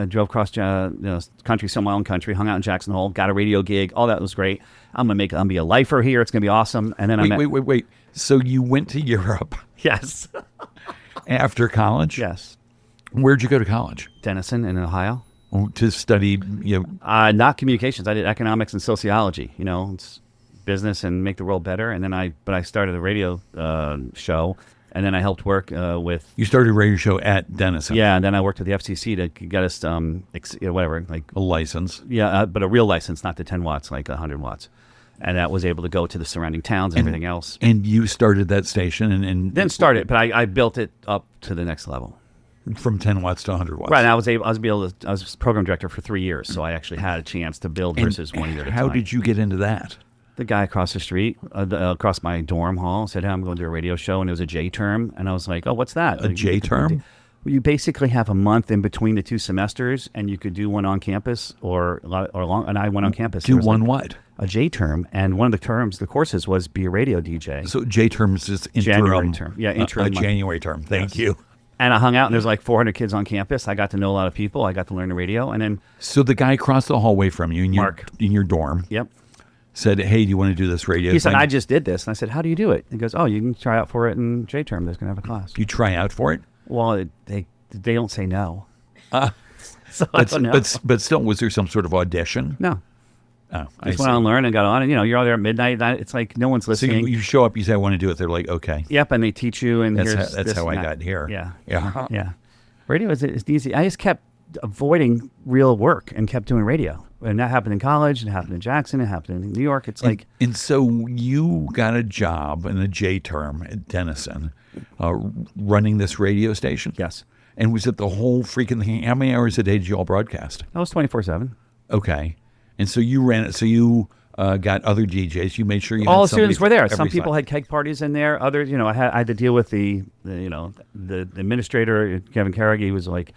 drove across country, still my own country, hung out in Jackson Hole, got a radio gig. All that was great. I'm gonna be a lifer here. It's gonna be awesome. And then wait. So you went to Europe? Yes. After college? Yes. Where'd you go to college? Denison in Ohio. To study, not communications. I did economics and sociology. It's business and make the world better. And then I started a radio show, and then I helped work with. You started a radio show at Denison. Yeah, and then I worked with the FCC to get us whatever, like a license. Yeah, but a real license, not the 10 watts, like 100 watts. And that was able to go to the surrounding towns and everything else. And you started that station and then started, but I built it up to the next level. From 10 watts to 100 watts. Right. And I was program director for 3 years, so I actually had a chance to build versus 1 year at a time. How did you get into that? The guy across the street, across my dorm hall, said, "Hey, I'm going to do a radio show," and it was a J term, and I was like, "Oh, what's that?" A J term? You basically have a month in between the two semesters, and you could do one on campus or long. And I went on campus. Do one what? A J term, and one of the courses was be a radio DJ. So J terms is interim. January term. Yeah, interim. A January term. Thank you. And I hung out, and there's like 400 kids on campus. I got to know a lot of people. I got to learn the radio, and then. So the guy across the hallway from you, Mark, in your dorm. Yep. Said, "Hey, do you want to do this radio?" He said, "I just did this," and I said, "How do you do it?" He goes, "Oh, you can try out for it in J term. There's gonna have a class." You try out for it? Well, they don't say no. So I don't know. But still, was there some sort of audition? No. Oh, I just went on and learned and got on. And, you're all there at midnight. It's like no one's listening. So you show up, you say, "I want to do it." They're like, "Okay." Yep, and they teach you. And that's how I got here. Yeah. Yeah. Yeah. Radio is easy. I just kept avoiding real work and kept doing radio. And that happened in college. It happened in Jackson. It happened in New York. It's like. And so you got a job in the J term at Denison, running this radio station? Yes. And was it the whole freaking thing? How many hours a day did you all broadcast? That was 24/7. Okay. And so you ran it. So you got other DJs. You made sure you all had the students were there. every Some people side. had keg parties in there. Others, I had to deal with the administrator, Kevin Carrick. He was like,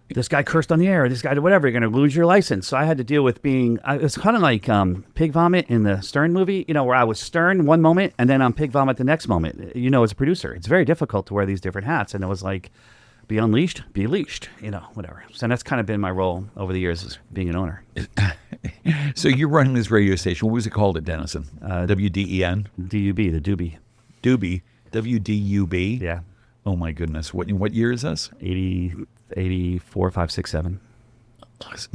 "This guy cursed on the air. This guy did whatever. You're going to lose your license." So I had to deal with it's kind of like Pig Vomit in the Stern movie, where I was Stern one moment and then I'm Pig Vomit the next moment. As a producer, it's very difficult to wear these different hats. And it was like, be unleashed, be leashed, whatever. So that's kind of been my role over the years as being an owner. So you're running this radio station. What was it called at Denison? WDEN? DUB, the Doobie. Doobie. WDUB? Yeah. Oh my goodness. What year is this? 84, 5, 6, 7.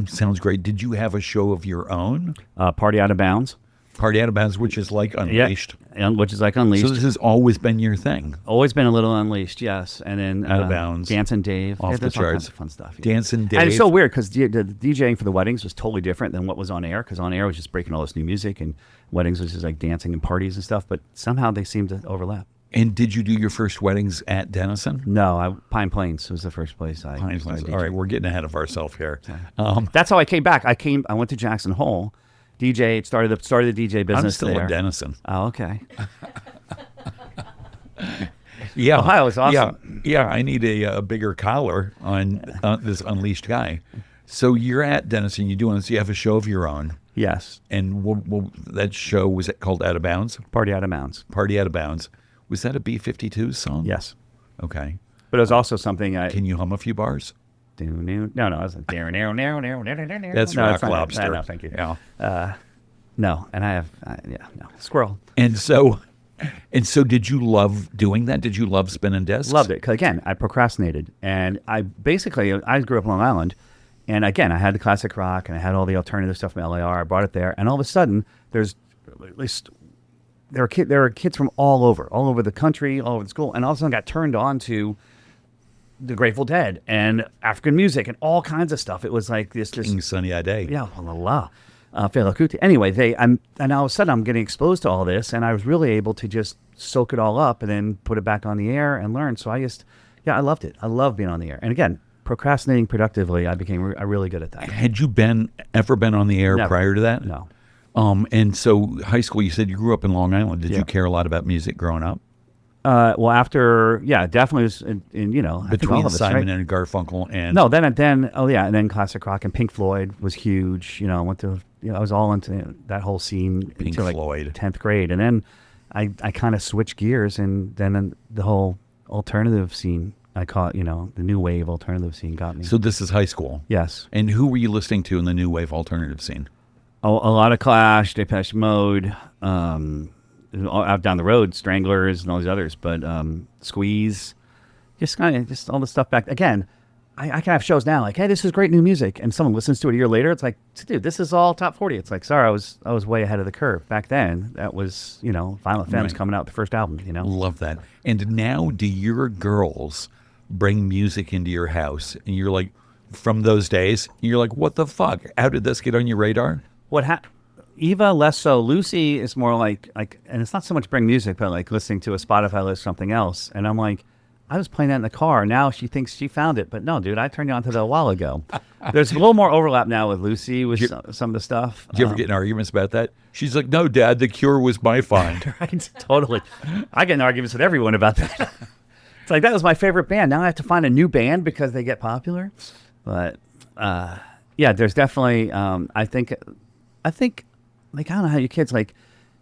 Sounds great. Did you have a show of your own? Party Out of Bounds. Party Out of Bounds, which is like Unleashed. Yeah, which is like Unleashed. So this has always been your thing. Always been a little Unleashed, yes. And then Out of Bounds. Dancing Dave. Off the there's all charts. kinds of fun stuff. Dancing Dave. And it's so weird because the DJing for the weddings was totally different than what was on air, because on air was just breaking all this new music, and weddings was just like dancing and parties and stuff. But somehow they seem to overlap. And did you do your first weddings at Denison? No, Pine Plains was the first place I Pine Plains. started All right, DJing. we're getting ahead of ourselves here. That's how I came back. I went to Jackson Hole, DJ, started the DJ business I'm still there. at Denison. Oh, okay. Yeah, Ohio is awesome. Yeah. I need a bigger collar on this Unleashed guy. So you're at Denison. You have a show of your own, Yes. and that show was it called Out of Bounds? Party Out of Bounds. Party Out of Bounds. Was that a B-52 song? Yes. Okay. But it was also something Can you hum a few bars? No, I was like, That's no, Rock it's not- Lobster. No, thank you. Yeah. No, and I have, no. Squirrel. And so did you love doing that? Did you love spinning discs? Loved it. 'Cause again, I procrastinated. And I grew up in Long Island. And again, I had the classic rock and I had all the alternative stuff from LAR. I brought it there. And all of a sudden, there are kids from all over the country, all over the school. And all of a sudden got turned on to the Grateful Dead and African music and all kinds of stuff. It was like this King Sunny Ade. yeah, la. Fela Kuti. Anyway, and all of a sudden I'm getting exposed to all this, and I was really able to just soak it all up and then put it back on the air and learn. So I loved it. I love being on the air. And again, procrastinating productively, I became really good at that. Had you ever been on the air Never. prior to that? No. And so high school, you said you grew up in Long Island. Did Yeah. you care a lot about music growing up? Well, after, definitely was in I think all Between of us, Simon right? and Garfunkel and No, then, and then classic rock and Pink Floyd was huge. I went to, I was all into that whole scene Pink until like Floyd. 10th grade. And then I kind of switched gears, and then the whole alternative scene, I caught, the new wave alternative scene got me. So this is high school. Yes. And who were you listening to in the new wave alternative scene? A lot of Clash, Depeche Mode, out down the road, Stranglers and all these others, but Squeeze, just all the stuff back. Again, I can have shows now like, hey, this is great new music, and someone listens to it a year later. It's like, dude, this is all top 40. It's like, sorry, I was way ahead of the curve back then. That was Violent Femmes coming out with the first album. Love that. And now, do your girls bring music into your house, and you're like, from those days, you're like, what the fuck? How did this get on your radar? Eva less so. Lucy is more like, and it's not so much bring music, but like listening to a Spotify list, something else. And I'm like, I was playing that in the car. Now she thinks she found it, but no, dude, I turned you on to that a while ago. There's a little more overlap now with Lucy with some of the stuff. Did you ever get in arguments about that? She's like, no, Dad, The Cure was my find. Right, totally. I get in arguments with everyone about that. It's like, that was my favorite band. Now I have to find a new band because they get popular. But there's definitely, I think, like, I don't know how you kids, like,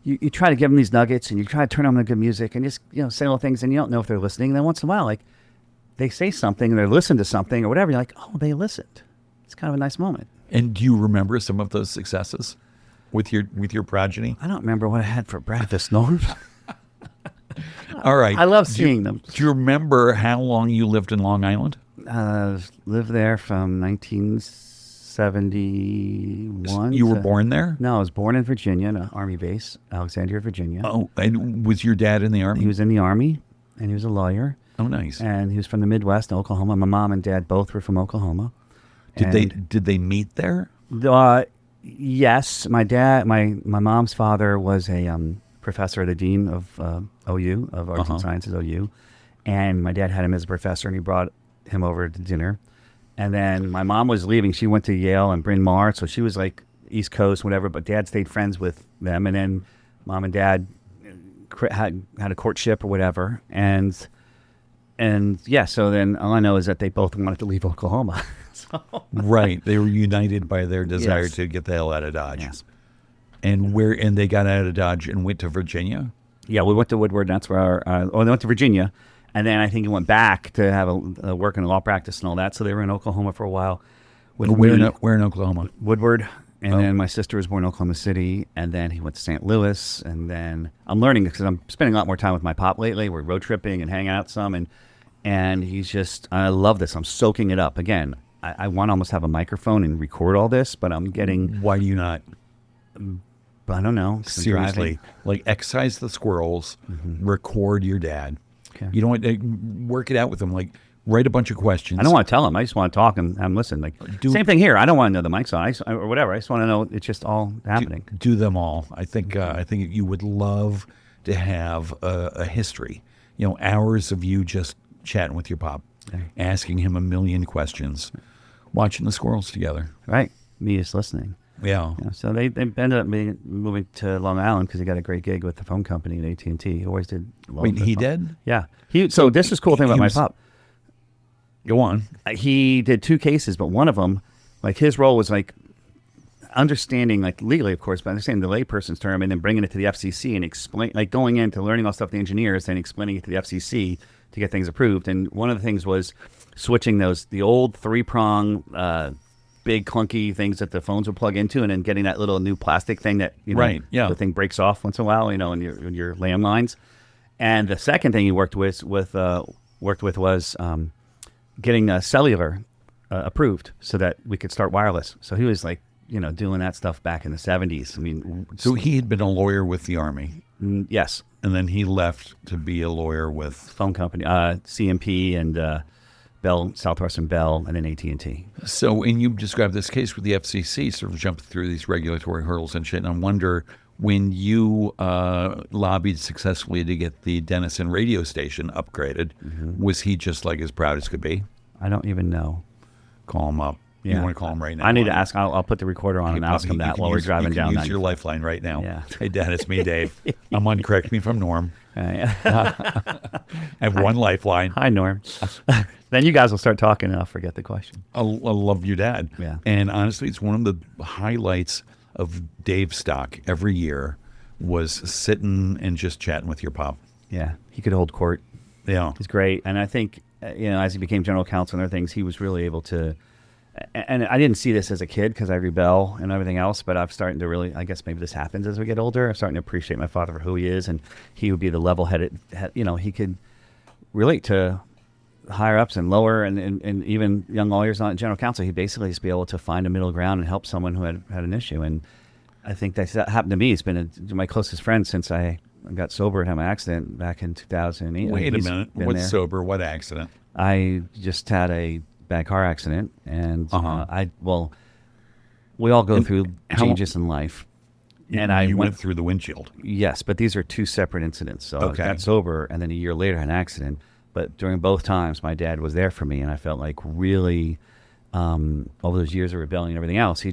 you try to give them these nuggets and you try to turn on the good music and just, say little things, and you don't know if they're listening. And then once in a while, like, they say something and they listen to something or whatever. You're like, oh, they listened. It's kind of a nice moment. And do you remember some of those successes with your progeny? I don't remember what I had for breakfast, Norm. All right. I love seeing them. Do you remember how long you lived in Long Island? Lived there from 1971. You were born there? No, I was born in Virginia, an Army base, Alexandria, Virginia. Oh, and was your dad in the Army? He was in the Army, and he was a lawyer. Oh, nice. And he was from the Midwest, Oklahoma. My mom and dad both were from Oklahoma. Did they meet there? Yes, my mom's father was a professor, the dean of OU, of Arts and Sciences, OU. And my dad had him as a professor, and he brought him over to dinner. And then my mom was leaving. She went to Yale and Bryn Mawr, so she was like East Coast, whatever. But Dad stayed friends with them. And then Mom and Dad had a courtship or whatever. And so then all I know is that they both wanted to leave Oklahoma. Right. They were united by their desire to get the hell out of Dodge. Yes. And they got out of Dodge and went to Virginia? Yeah, we went to Woodward. That's where they went to Virginia. And then I think he went back to have a work in law practice and all that. So they were in Oklahoma for a while. Where in Oklahoma? Woodward And then my sister was born in Oklahoma City, and then he went to St. Louis, and then I'm learning because I'm spending a lot more time with my pop lately. We're road tripping and hanging out some, and he's just, I love this. I'm soaking it up. Again, I want to almost have a microphone and record all this, but I'm getting... Why do you not? I don't know. Seriously. Like, excise the squirrels, record your dad. Okay. You don't work it out with him. Like, write a bunch of questions. I don't want to tell him. I just want to talk and have him listen. Like, same thing here. I don't want to know the mic's on or whatever. I just want to know it's just all happening. Do them all. I think you would love to have a history. You know, hours of you just chatting with your pop, asking him a million questions, watching the squirrels together. Right. Me just listening. Yeah. So they ended up moving to Long Island because he got a great gig with the phone company at AT&T. He always did. Wait, he did? Yeah. So this is cool thing about my pop. Go on. He did 2 cases, but one of them, like his role was like understanding, like legally, of course, but understanding the layperson's term and then bringing it to the FCC and explain, like going into learning all stuff the engineers and explaining it to the FCC to get things approved. And one of the things was switching the old 3-prong, big clunky things that the phones would plug into, and then getting that little new plastic thing that the thing breaks off once in a while, in your landlines. And the second thing he worked with was getting cellular approved so that we could start wireless. So he was like, doing that stuff back in the 70s. I mean, so he had been a lawyer with the Army. Yes. And then he left to be a lawyer with phone company, CMP and Bell, Southwestern Bell, and then AT&T. So, and you described this case with the FCC, sort of jumping through these regulatory hurdles and shit. And I wonder, when you lobbied successfully to get the Denison radio station upgraded, was he just like as proud as could be? I don't even know. Call him up. Yeah. You want to call him right now? I need to ask. I'll put the recorder on and ask him that while we're driving down. Use your lifeline right now. Yeah. Hey, Dad, it's me, Dave. I'm on. Correct me if I'm Norm. I have one lifeline. Hi, Norm. Then you guys will start talking and I'll forget the question. I love your dad. Yeah. And honestly, it's one of the highlights of Dave's stock every year was sitting and just chatting with your pop. Yeah. He could hold court. Yeah. He's great. And I think, as he became general counsel and other things, he was really able to, and I didn't see this as a kid because I rebel and everything else, but I'm starting to really, I guess maybe this happens as we get older. I'm starting to appreciate my father for who he is, and he would be the level-headed, he could relate to higher ups and lower and even young lawyers not general counsel. He'd basically just be able to find a middle ground and help someone who had an issue. And I think that happened to me. He's been my closest friend since I got sober and had my accident back in 2008. Wait a minute. What's sober? What accident? I just had a bad car accident, and we all go through changes in life. And I went through the windshield. Yes, but these are 2 separate incidents. So I got sober, and then a year later, I had an accident. But during both times, my dad was there for me, and I felt like really, over those years of rebellion and everything else, he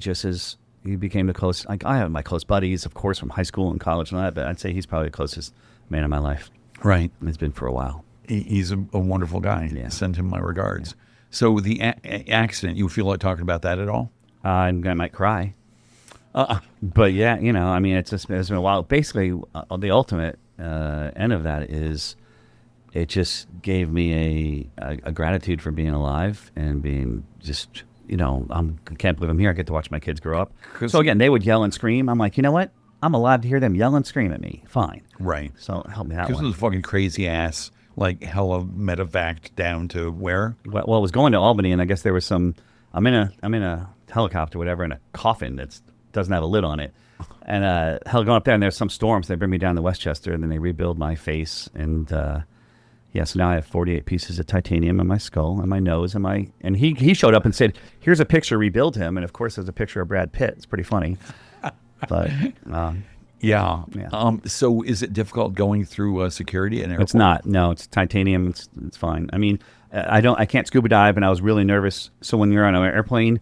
became the closest. Like, I have my close buddies, of course, from high school and college and all that, but I'd say he's probably the closest man in my life. Right. And it's been for a while. He's a wonderful guy. Yeah. Send him my regards. Yeah. So the accident, you feel like talking about that at all? I might cry. But yeah, I mean, it's been a while. Basically, the ultimate end of that is it just gave me a gratitude for being alive and being just, I can't believe I'm here. I get to watch my kids grow up. So again, they would yell and scream. I'm like, you know what? I'm allowed to hear them yell and scream at me. Fine. Right. So help me out. Because it was fucking crazy ass, like hella medevaced down to where? Well, it was going to Albany, and I guess there was some. I'm in a helicopter, whatever, in a coffin that doesn't have a lid on it, and going up there, and there's some storms. They bring me down to Westchester, and then they rebuild my face, and so now I have 48 pieces of titanium in my skull and my nose and he showed up and said, "Here's a picture, rebuild him," and of course there's a picture of Brad Pitt. It's pretty funny, but. Yeah. So is it difficult going through security at an airport? It's not. No, it's titanium. It's fine. I mean, I can't scuba dive, and I was really nervous. So when you're on an airplane,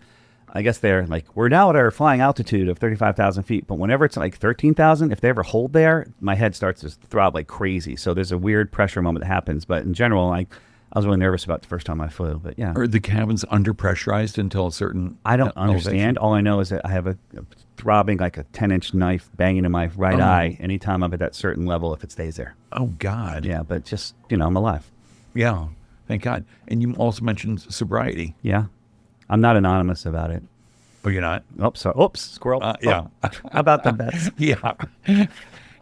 I guess they're like, we're now at our flying altitude of 35,000 feet. But whenever it's like 13,000, if they ever hold there, my head starts to throb like crazy. So there's a weird pressure moment that happens. But in general, I was really nervous about the first time I flew. But yeah. Are the cabins underpressurized until a certain I don't understand. All I know is that I have a throbbing, like a 10-inch knife banging in my right eye anytime I'm at that certain level if it stays there. Oh, God. Yeah, but just, I'm alive. Yeah, thank God. And you also mentioned sobriety. Yeah. I'm not anonymous about it. Oh, you're not? Oops, squirrel. Yeah. How about the bets? Yeah.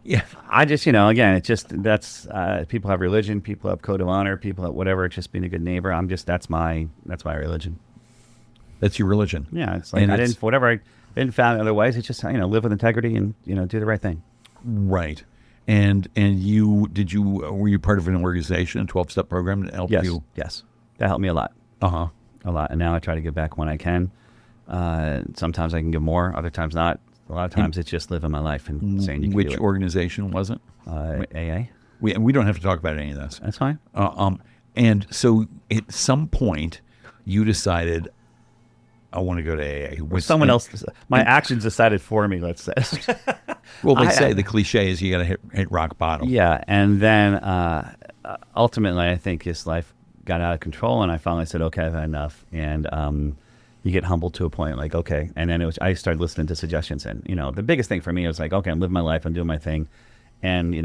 Yeah. I just, again, it's just, that's, people have religion, people have code of honor, people have whatever, it's just being a good neighbor. That's my religion. That's your religion. Yeah. It's like, I didn't found otherwise. It's just, live with integrity and, do the right thing. Right. And were you part of an organization, a 12-step program that helped you? Yes. That helped me a lot. Uh-huh. A lot. And now I try to give back when I can. Sometimes I can give more, other times not. A lot of times it's just living my life and saying you can do it. Which organization was it? AA. We don't have to talk about any of this. That's fine. And so at some point you decided, I want to go to AA. Someone else, my actions decided for me, let's say. Well, they say the cliche is you got to hit rock bottom. Yeah. And then ultimately I think his life got out of control and I finally said, okay, I've had enough. And you get humbled to a point like, okay. And then I started listening to suggestions. And, the biggest thing for me was like, okay, I'm living my life, I'm doing my thing. And,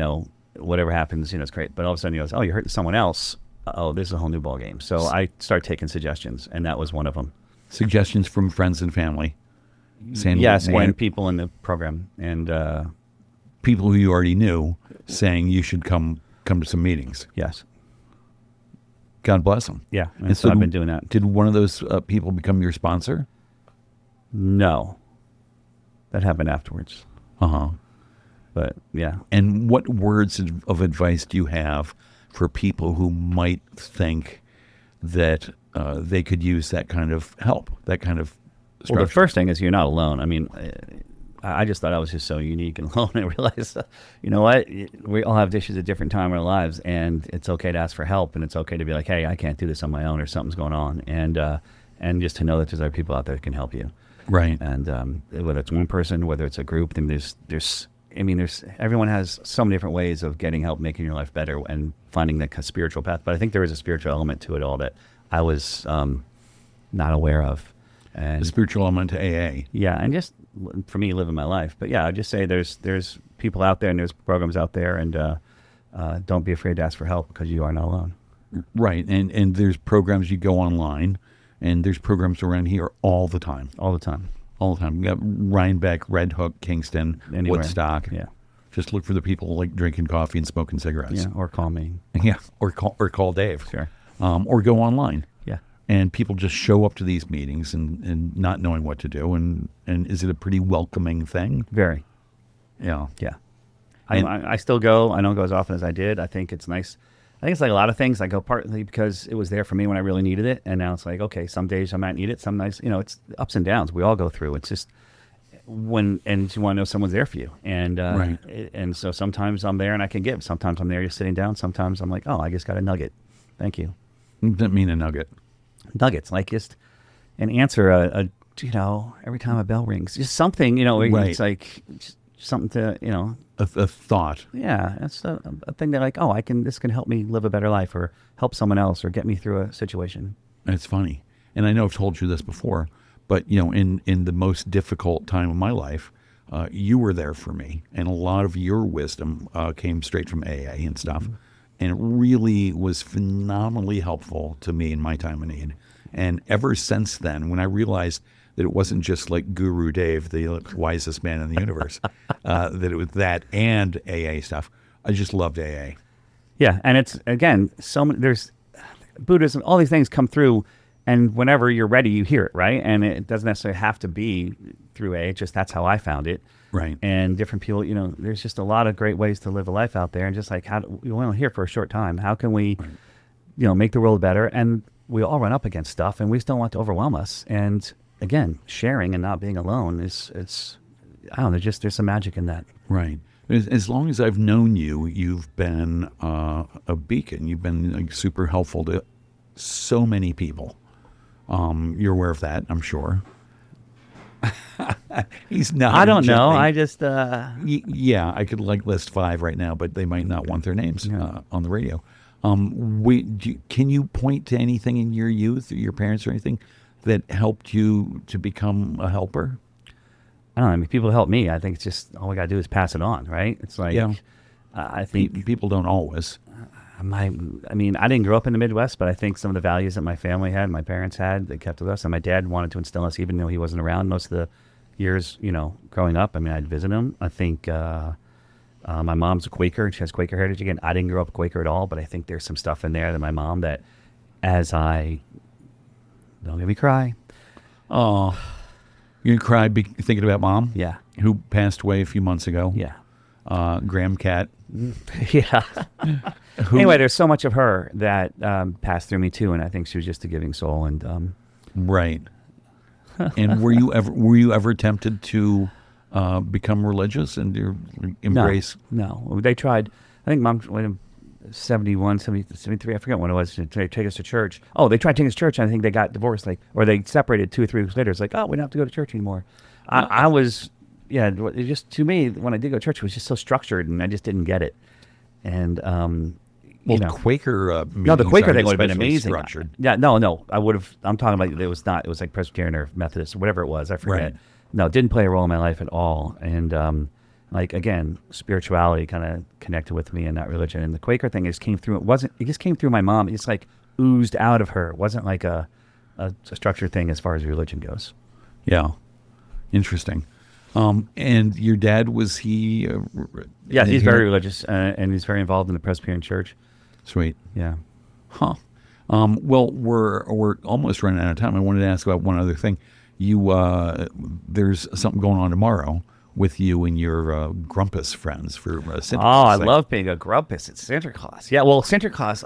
whatever happens, it's great. But all of a sudden he goes, oh, you're hurting someone else. Oh, this is a whole new ball game. So I started taking suggestions and that was one of them. Suggestions from friends and family. Saying, yes, and people in the program. And people who you already knew saying you should come to some meetings. Yes. God bless them. Yeah, and so I've been doing that. Did one of those people become your sponsor? No. That happened afterwards. Uh-huh. But, yeah. And what words of advice do you have for people who might think that they could use that kind of help, that kind of structure? Well, the first thing is you're not alone. I mean, I just thought I was just so unique and alone. I realized, you know what? We all have issues at different time in our lives, and it's okay to ask for help, and it's okay to be like, hey, I can't do this on my own, or something's going on, and just to know that there's other people out there that can help you. Right. And whether it's one person, whether it's a group, then everyone has so many different ways of getting help, making your life better, and finding that spiritual path. But I think there is a spiritual element to it all that I was not aware of. And the spiritual element to AA. Yeah, and just for me, living my life. But yeah, I just say there's people out there and there's programs out there, and don't be afraid to ask for help because you are not alone. Right, and there's programs you go online, and there's programs around here all the time. All the time. All the time. We got Rhinebeck, Red Hook, Kingston, Anywhere. Woodstock. Yeah. Just look for the people like drinking coffee and smoking cigarettes. Yeah, or call me. Yeah, or call Dave. Sure. Or go online. Yeah. And people just show up to these meetings and not knowing what to do. And is it a pretty welcoming thing? Very. Yeah. Yeah. I still go. I don't go as often as I did. I think it's nice. I think it's like a lot of things. I go partly because it was there for me when I really needed it. And now it's like, okay, some days I might need it. Some nights, it's ups and downs. We all go through. It's just and you want to know someone's there for you. And, right. And so sometimes I'm there and I can give. Sometimes I'm there just sitting down. Sometimes I'm like, oh, I just got a nugget. Thank you. Didn't mean a nugget. Nuggets, like just an answer, every time a bell rings, just something, Right. It's like just something to, A thought. Yeah, it's a thing that like, oh, this can help me live a better life or help someone else or get me through a situation. It's funny. And I know I've told you this before, but, in the most difficult time of my life, you were there for me. And a lot of your wisdom came straight from AA and stuff. Mm-hmm. And it really was phenomenally helpful to me in my time of need. And ever since then, when I realized that it wasn't just like Guru Dave, the wisest man in the universe, that it was that and AA stuff, I just loved AA. Yeah, and it's, again, there's Buddhism, all these things come through, and whenever you're ready, you hear it, right? And it doesn't necessarily have to be through AA, just that's how I found it. Right. And different people, there's just a lot of great ways to live a life out there. And just like, we're only here for a short time. How can we, make the world better? And we all run up against stuff and we just don't want to overwhelm us. And again, sharing and not being alone it's I don't know, there's some magic in that. Right. As long as I've known you, you've been a beacon. You've been like super helpful to so many people. You're aware of that, I'm sure. He's not. I don't know. I just. Yeah, I could list 5 right now, but they might not want their names on the radio. Can you point to anything in your youth, or your parents, or anything that helped you to become a helper? I don't know. I mean, people help me. I think it's just all we got to do is pass it on, right? It's like, yeah. I think people don't always. I mean, I didn't grow up in the Midwest, but I think some of the values that my family had, my parents had, they kept with us. And my dad wanted to instill us, even though he wasn't around most of the years, growing up. I mean, I'd visit him. I think my mom's a Quaker, and she has Quaker heritage. Again, I didn't grow up Quaker at all, but I think there's some stuff in there that my mom that don't get me cry. Oh, you cry thinking about Mom? Yeah. Who passed away a few months ago? Yeah. Graham Cat. Yeah. Anyway, there's so much of her that passed through me too, and I think she was just a giving soul. And right. And were you ever tempted to become religious and embrace? No. They tried. I think Mom, 71, 73, I forget when it was, to take us to church. Oh, they tried to take us to church, and I think they got divorced, or they separated 2 or 3 weeks later. It's like, oh, we don't have to go to church anymore. I was, it just, to me, when I did go to church, it was just so structured, and I just didn't get it. And, Quaker no, the Quaker thing would have been amazing. Structured. Yeah, no, I would have, I'm talking about, it was like Presbyterian or Methodist or whatever it was, I forget. Right. No, it didn't play a role in my life at all. And, again, spirituality kind of connected with me in that religion. And the Quaker thing just came through. It just came through my mom. It just oozed out of her. It wasn't like a structured thing as far as religion goes. Yeah. Interesting. And your dad, was he? Yeah, he's very religious, and he's very involved in the Presbyterian Church. Sweet. Yeah. Huh. Well, we're almost running out of time. I wanted to ask about one other thing. There's something going on tomorrow with you and your Grumpus friends for Sinterklaas. Oh, I love being a Grumpus at Sinterklaas. Yeah, well, Sinterklaas,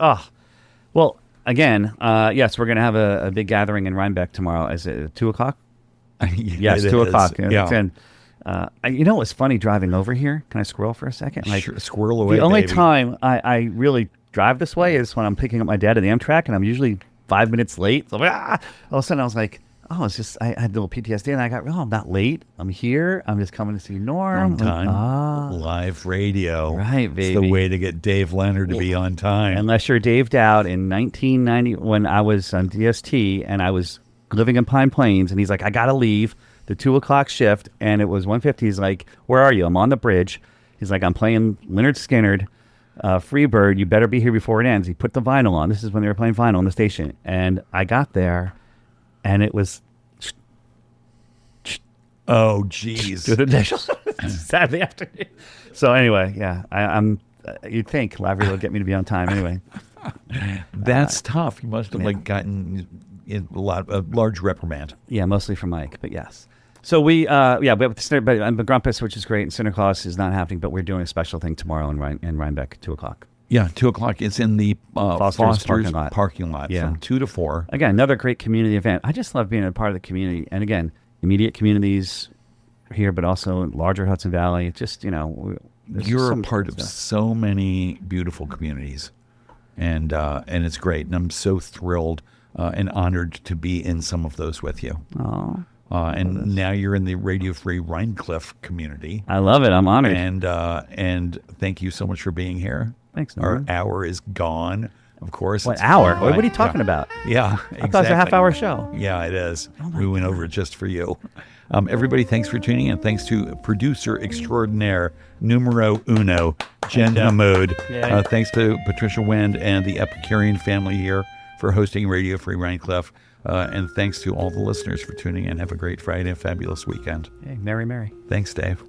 again, yes, we're going to have a big gathering in Rhinebeck tomorrow. Is it 2 o'clock? Yes, 2 o'clock. Yeah. What's funny driving over here? Can I squirrel for a second? Sure, squirrel away, The only baby. time I really drive this way is when I'm picking up my dad at the Amtrak, and I'm usually 5 minutes late. So all of a sudden I was like, oh, it's just, I had a little PTSD, and I got, I'm not late. I'm here. I'm just coming to see Norm. On time. Live radio. Right, baby. It's the way to get Dave Leonard to be on time. Unless you're Dave Dowd in 1990 when I was on DST and I was living in Pine Plains, and he's like, I got to leave the 2 o'clock shift, and it was 1:50. He's like, where are you? I'm on the bridge. He's like, I'm playing Leonard Skinnerd, Freebird. You better be here before it ends. He put the vinyl on. This is when they were playing vinyl on the station. And I got there, and it was... Oh, geez. Saturday afternoon. So anyway, yeah, I'm. You'd think live radio would get me to be on time anyway. That's tough. You must have gotten a large reprimand. Yeah, mostly from Mike, but yes. So we have the Grumpus, which is great, and Sinterklaas is not happening, but we're doing a special thing tomorrow in Rhinebeck, 2 o'clock. Yeah, 2 o'clock. It's in the Foster's parking lot yeah. from 2 to 4. Again, another great community event. I just love being a part of the community, and again, immediate communities here, but also larger Hudson Valley. Just, you're a part of so many beautiful communities, and it's great. And I'm so thrilled and honored to be in some of those with you. Oh. And now you're in the Radio Free Rhinecliff community. I love it. I'm honored. And thank you so much for being here. Thanks, Norman. Our hour is gone. Of course. What hour? What are you talking about? Yeah, exactly. I thought it was a half-hour show. Yeah, it is. We went over it just for you. Everybody, thanks for tuning in. Thanks to producer extraordinaire, numero uno, Jen Hammoud. Thanks to Patricia Wind and the Epicurean family here for hosting Radio Free Rhinecliff. And thanks to all the listeners for tuning in. Have a great Friday and fabulous weekend. Hey, Merry. Thanks, Dave.